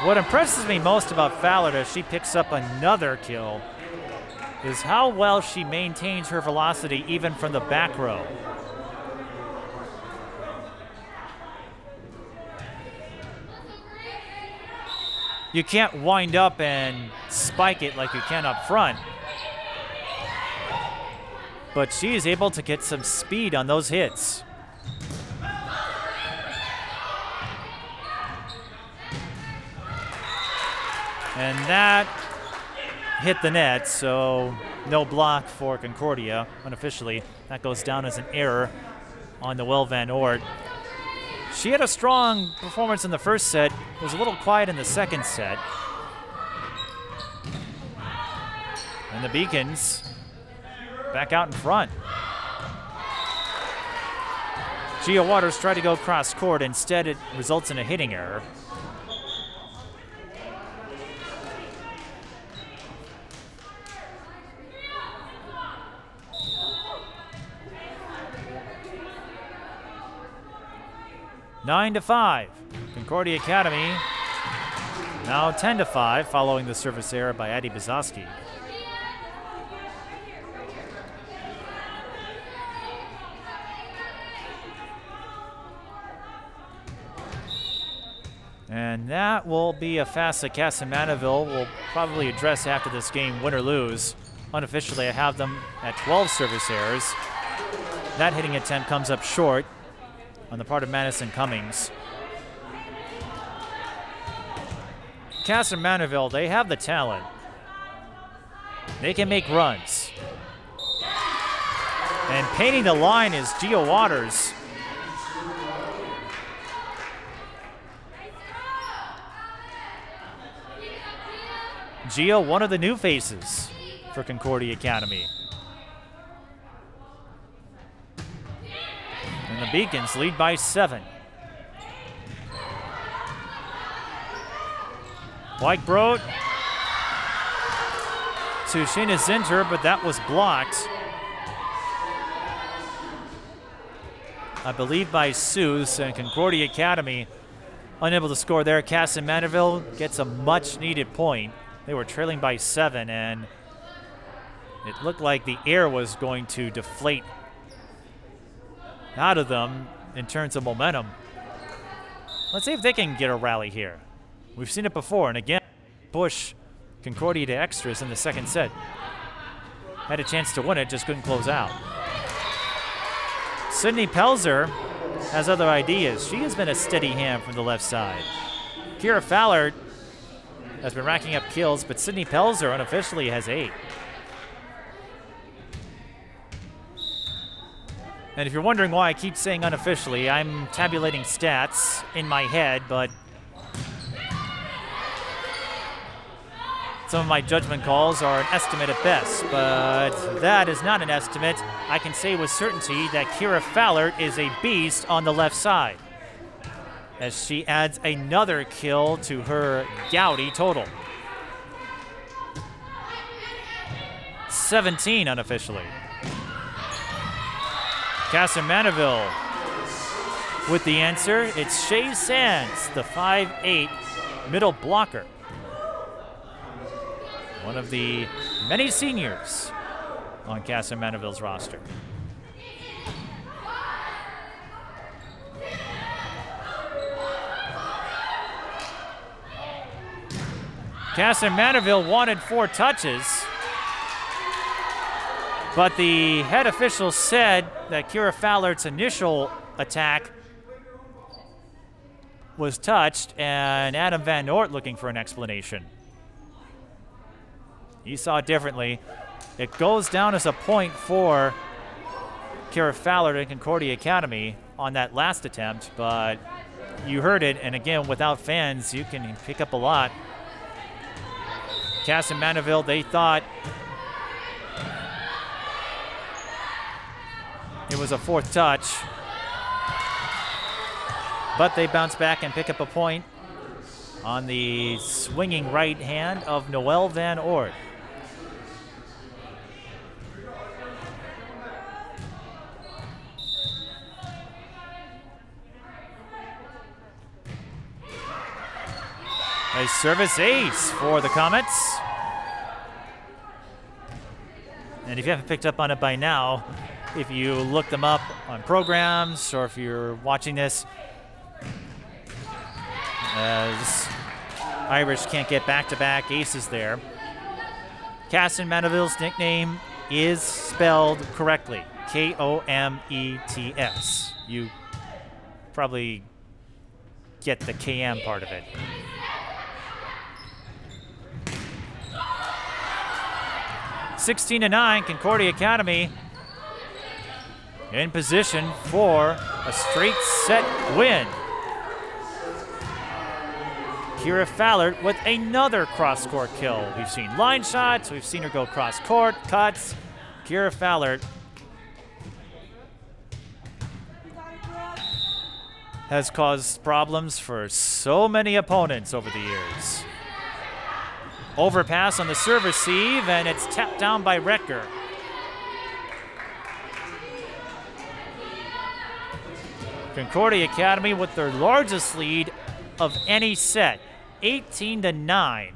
What impresses me most about Fallard is she picks up another kill is how well she maintains her velocity even from the back row. You can't wind up and spike it like you can up front. But she is able to get some speed on those hits. And that hit the net, so no block for Concordia unofficially. That goes down as an error on Noelle Van Oort. She had a strong performance in the first set. It was a little quiet in the second set. And the Beacons back out in front. Gia Waters tried to go cross court. Instead, it results in a hitting error. Nine to 5. Concordia Academy now 10 to 5 following the service error by Addie Bazowski. And that will be a fast that Kasson-Mantorville will probably address after this game, win or lose. Unofficially, I have them at 12 service errors. That hitting attempt comes up short on the part of Madison Cummings. Kasson-Mantorville, they have the talent. They can make runs. And painting the line is Gia Waters. Gia, one of the new faces for Concordia Academy. And the Beacons lead by 7. White-Broad to Shayna Zinter, but that was blocked, I believe, by Seuss. And Concordia Academy unable to score there. Kasson-Mantorville gets a much-needed point. They were trailing by 7, and it looked like the air was going to deflate out of them in terms of momentum. Let's see if they can get a rally here. We've seen it before, and again, push Concordia to extras in the second set. Had a chance to win it, just couldn't close out. Sydney Pelzer has other ideas. She has been a steady hand from the left side. Kira Fallard has been racking up kills, but Sydney Pelzer unofficially has 8. And if you're wondering why I keep saying unofficially, I'm tabulating stats in my head, but some of my judgment calls are an estimate at best, but that is not an estimate. I can say with certainty that Kira Fallard is a beast on the left side, as she adds another kill to her gaudy total. 17 unofficially. Kasson-Mantorville with the answer. It's Shay Sands, the 5'8" middle blocker. One of the many seniors on Kasson-Mantorville's roster. Kasson-Mantorville wanted 4 touches, but the head official said that Kira Fallard's initial attack was touched, and Adam Van Oort looking for an explanation. He saw it differently. It goes down as a point for Kira Fallard and Concordia Academy on that last attempt, but you heard it, and again, without fans, you can pick up a lot. Kasson-Mantorville, they thought it was a 4th touch, but they bounce back and pick up a point on the swinging right hand of Noelle Van Oort. A service ace for the Comets. And if you haven't picked up on it by now, if you look them up on programs or if you're watching this, as Irish can't get back-to-back aces there. Kasson-Mantorville's nickname is spelled correctly, K-O-M-E-T-S. You probably get the KM part of it. (16-9), Concordia Academy in position for a straight set win. Kira Fallert with another cross-court kill. We've seen line shots, we've seen her go cross-court, cuts. Kira Fallert has caused problems for so many opponents over the years. Overpass on the serve receive, and it's tapped down by Recker. Concordia Academy with their largest lead of any set, 18-9.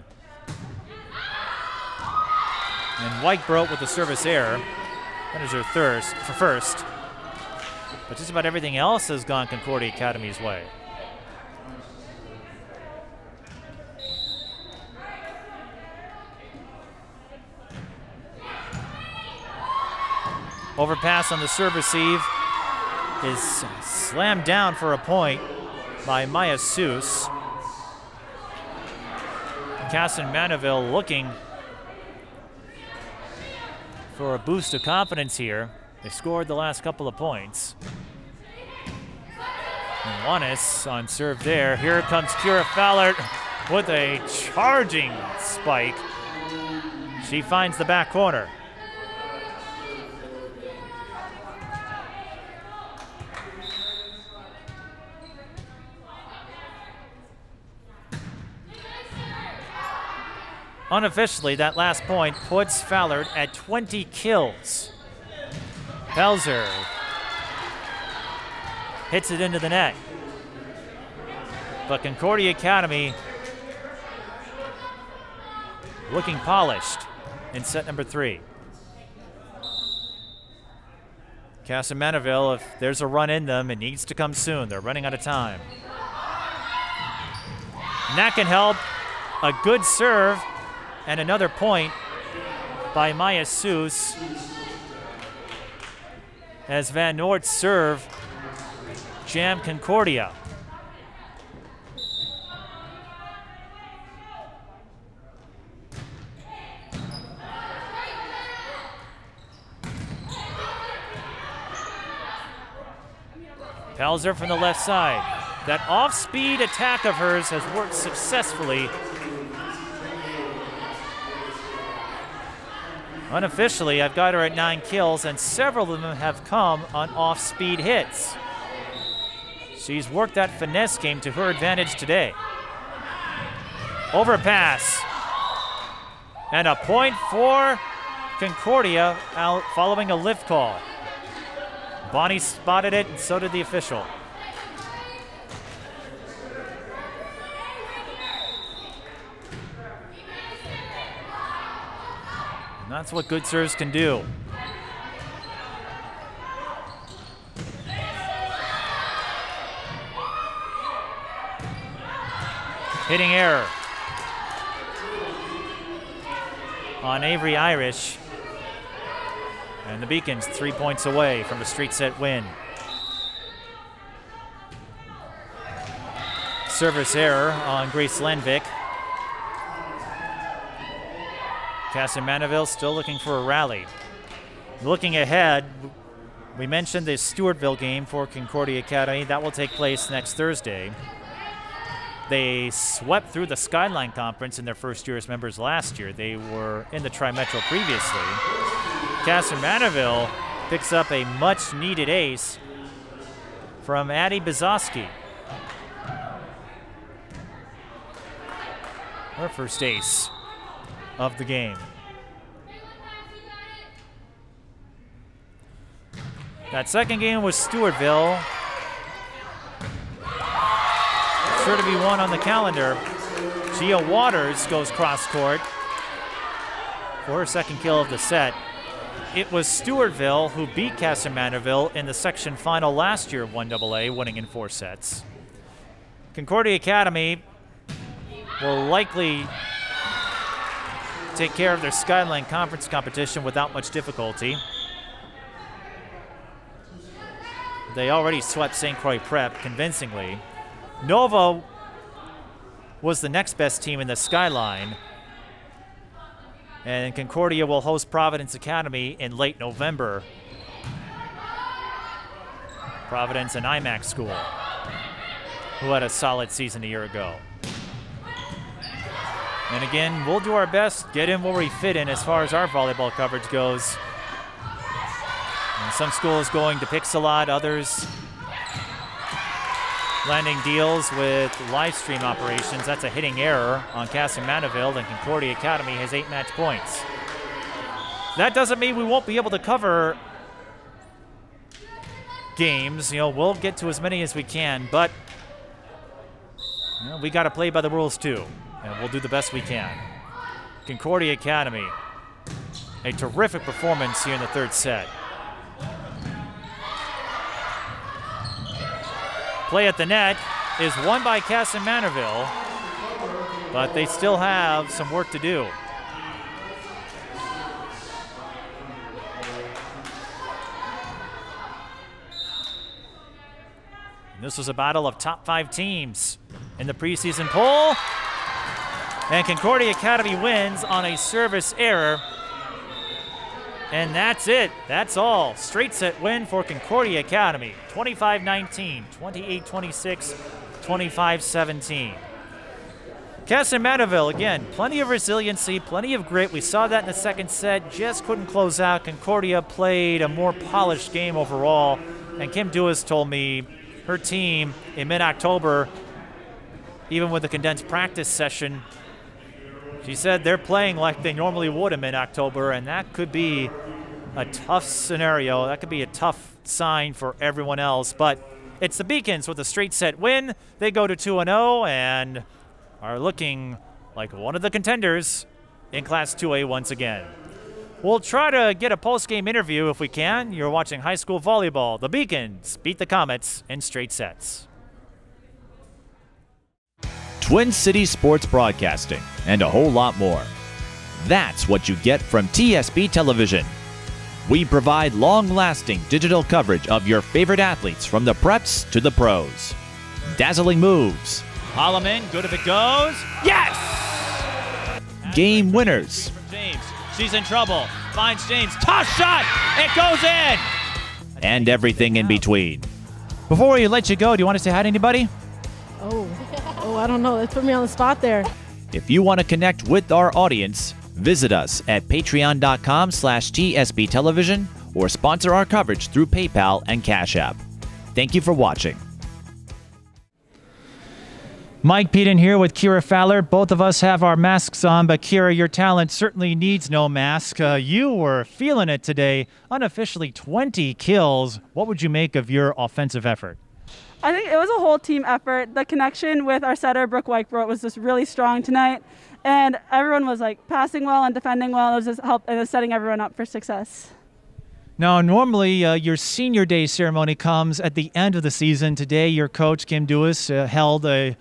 And Whitebrook with the service error. That is her first. But just about everything else has gone Concordia Academy's way. Overpass on the serve receive is slammed down for a point by Maya Seuss. Kasson-Mantorville looking for a boost of confidence here. They scored the last couple of points. Juanes on serve there. Here comes Kira Fallert with a charging spike. She finds the back corner. Unofficially, that last point puts Fallert at 20 kills. Pelzer hits it into the net. But Concordia Academy looking polished in set number 3. Kasson-Mantorville, if there's a run in them, it needs to come soon. They're running out of time. And that can help. A good serve. And another point by Maya Seuss as Van Noort's serve jammed Concordia. Pelzer from the left side. That off-speed attack of hers has worked successfully. Unofficially, I've got her at 9 kills, and several of them have come on off-speed hits. She's worked that finesse game to her advantage today. Overpass. And a point for Concordia out following a lift call. Bonnie spotted it, and so did the official. And that's what good serves can do. Hitting error on Avery Irish. And the Beacons 3 points away from a straight set win. Service error on Grace Lenvik. Kasson-Mantorville still looking for a rally. Looking ahead, we mentioned the Stewartville game for Concordia Academy. That will take place next Thursday. They swept through the Skyline Conference in their first year as members last year. They were in the Tri-Metro previously. Kasson-Mantorville picks up a much-needed ace from Addie Bizowski. Her first ace of the game. That second game was Stewartville. Sure to be one on the calendar. Gia Waters goes cross-court for her second kill of the set. it was Stewartville who beat Kasson-Mantorville in the section final last year of 1AA, winning in 4 sets. Concordia Academy will likely take care of their Skyline Conference competition without much difficulty. They already swept St. Croix Prep convincingly. Nova was the next best team in the Skyline. And Concordia will host Providence Academy in late November. Providence, an IMAC school, who had a solid season a year ago. And again, we'll do our best, get in where we fit in as far as our volleyball coverage goes. And some schools going to Pixelot, others landing deals with live stream operations. That's a hitting error on Kasson-Mantorville, and Concordia Academy has 8 match points. That doesn't mean we won't be able to cover games. You know, we'll get to as many as we can, but you know, we got to play by the rules too, and we'll do the best we can. Concordia Academy, a terrific performance here in the 3rd set. Play at the net is won by Kasson-Mantorville, but they still have some work to do. And this was a battle of top 5 teams in the preseason poll, and Concordia Academy wins on a service error. And that's it. That's all. Straight set win for Concordia Academy. 25-19, 28-26, 25-17. Kasson-Mantorville, again, plenty of resiliency, plenty of grit. We saw that in the 2nd set. Just couldn't close out. Concordia played a more polished game overall. And Kim Duas told me her team in mid-October, even with the condensed practice session, she said they're playing like they normally would in mid-October, and that could be a tough scenario. That could be a tough sign for everyone else. But it's the Beacons with a straight set win. They go to 2-0 and are looking like one of the contenders in Class 2A once again. We'll try to get a post-game interview if we can. You're watching high school volleyball. The Beacons beat the Comets in straight sets. Twin Cities Sports Broadcasting, and a whole lot more. That's what you get from TSB Television. We provide long-lasting digital coverage of your favorite athletes from the preps to the pros. Dazzling moves. Holloman, good if it goes. Yes! Game winners. James, she's in trouble. Finds James, toss shot, it goes in! And everything in between. Before we let you go, do you want to say hi to anybody? Oh, I don't know. They put me on the spot there. If you want to connect with our audience, visit us at patreon.com/TSB Television or sponsor our coverage through PayPal and Cash App. Thank you for watching. Mike Peden here with Kira Fowler. Both of us have our masks on, but Kira, your talent certainly needs no mask. You were feeling it today. Unofficially 20 kills. What would you make of your offensive effort? I think it was a whole team effort. The connection with our setter, Brooke Weichbrot, was just really strong tonight. And everyone was like passing well and defending well. It was just help, and it was setting everyone up for success. Now, normally your senior day ceremony comes at the end of the season. Today, your coach, Kim Duas, held a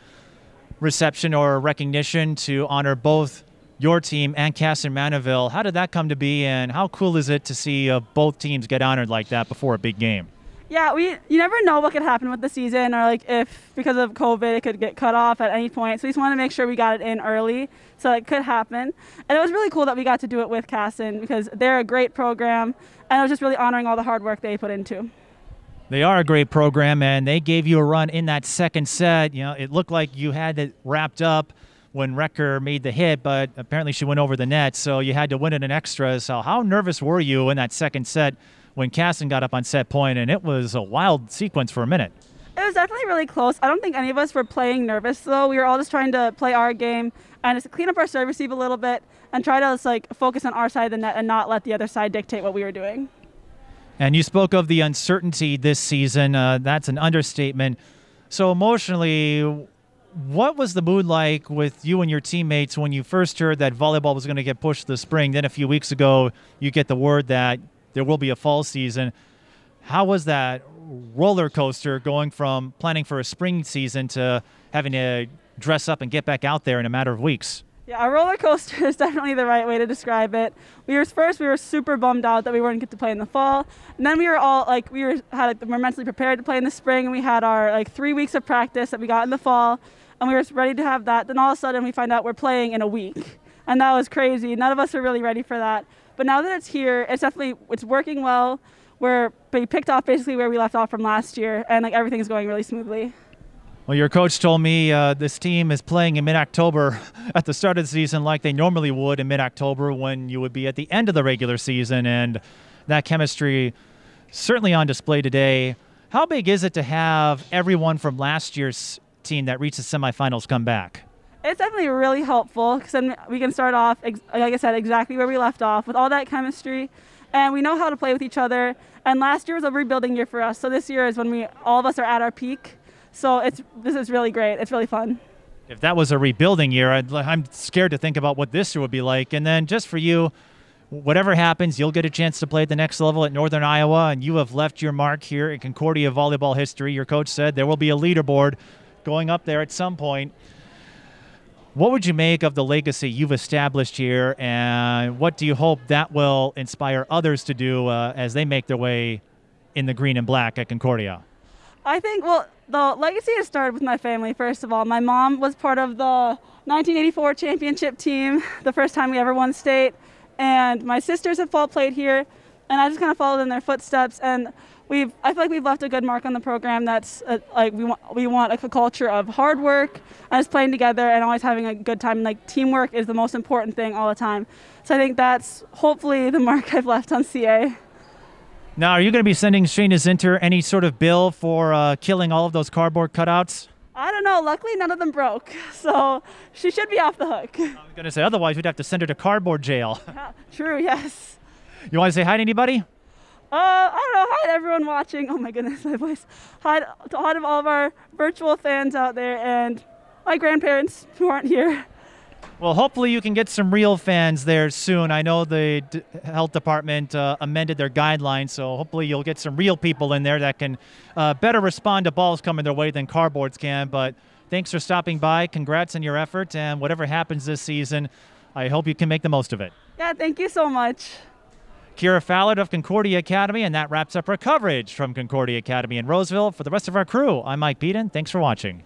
reception or recognition to honor both your team and Kasson-Mantorville. How did that come to be, and how cool is it to see both teams get honored like that before a big game? Yeah, you never know what could happen with the season, or like if because of COVID it could get cut off at any point. So we just wanted to make sure we got it in early so it could happen. And it was really cool that we got to do it with Kasson because they're a great program, and it was just really honoring all the hard work they put into. They are a great program, and they gave you a run in that 2nd set. You know, it looked like you had it wrapped up when Recker made the hit, but apparently she went over the net, so you had to win it in extra. So how nervous were you in that 2nd set when Kasson got up on set point, and it was a wild sequence for a minute? It was definitely really close. I don't think any of us were playing nervous, though. We were all just trying to play our game and just clean up our serve receive a little bit and try to just, like, focus on our side of the net and not let the other side dictate what we were doing. And you spoke of the uncertainty this season. That's an understatement. So emotionally, what was the mood like with you and your teammates when you first heard that volleyball was going to get pushed this spring? Then a few weeks ago, you get the word that there will be a fall season. How was that roller coaster going from planning for a spring season to having to dress up and get back out there in a matter of weeks? Yeah, a roller coaster is definitely the right way to describe it. We were super bummed out that we weren't get to play in the fall, and then we were all like, we're mentally prepared to play in the spring, and we had our 3 weeks of practice that we got in the fall, and we were ready to have that. Then all of a sudden we find out we're playing in a week, and that was crazy. None of us were really ready for that. But now that it's here, it's working well. We picked off basically where we left off from last year, and everything's going really smoothly. Well, your coach told me this team is playing in mid-October at the start of the season like they normally would in mid-October when you would be at the end of the regular season, and that chemistry certainly on display today. How big is it to have everyone from last year's team that reached the semifinals come back? It's definitely really helpful because then we can start off, like I said, exactly where we left off with all that chemistry, and we know how to play with each other. And last year was a rebuilding year for us, so this year is when all of us are at our peak. So this is really great. It's really fun. If that was a rebuilding year, I'm scared to think about what this year would be like. And then just for you, whatever happens, you'll get a chance to play at the next level at Northern Iowa, and you have left your mark here in Concordia volleyball history. Your coach said there will be a leaderboard going up there at some point. What would you make of the legacy you've established here, and what do you hope that will inspire others to do as they make their way in the green and black at Concordia? I think, the legacy has started with my family, first of all. My mom was part of the 1984 championship team, the first time we ever won state, and my sisters have all played here, and I just kind of followed in their footsteps, and I feel like we've left a good mark on the program. That's we want a culture of hard work and just playing together and always having a good time. Teamwork is the most important thing all the time. So I think that's hopefully the mark I've left on CA. Now, are you going to be sending Shayna Zinter any sort of bill for killing all of those cardboard cutouts? I don't know. Luckily, none of them broke, so she should be off the hook. I was going to say, otherwise we'd have to send her to cardboard jail. Yeah, true, yes. You want to say hi to anybody? I don't know. Hi to everyone watching. Oh my goodness, my voice. Hi to all of our virtual fans out there and my grandparents who aren't here. Well, hopefully you can get some real fans there soon. I know the health department amended their guidelines, so hopefully you'll get some real people in there that can better respond to balls coming their way than cardboards can. But thanks for stopping by. Congrats on your effort, and whatever happens this season, I hope you can make the most of it. Yeah, thank you so much. Kira Fallard of Concordia Academy, and that wraps up our coverage from Concordia Academy in Roseville. For the rest of our crew, I'm Mike Beaton. Thanks for watching.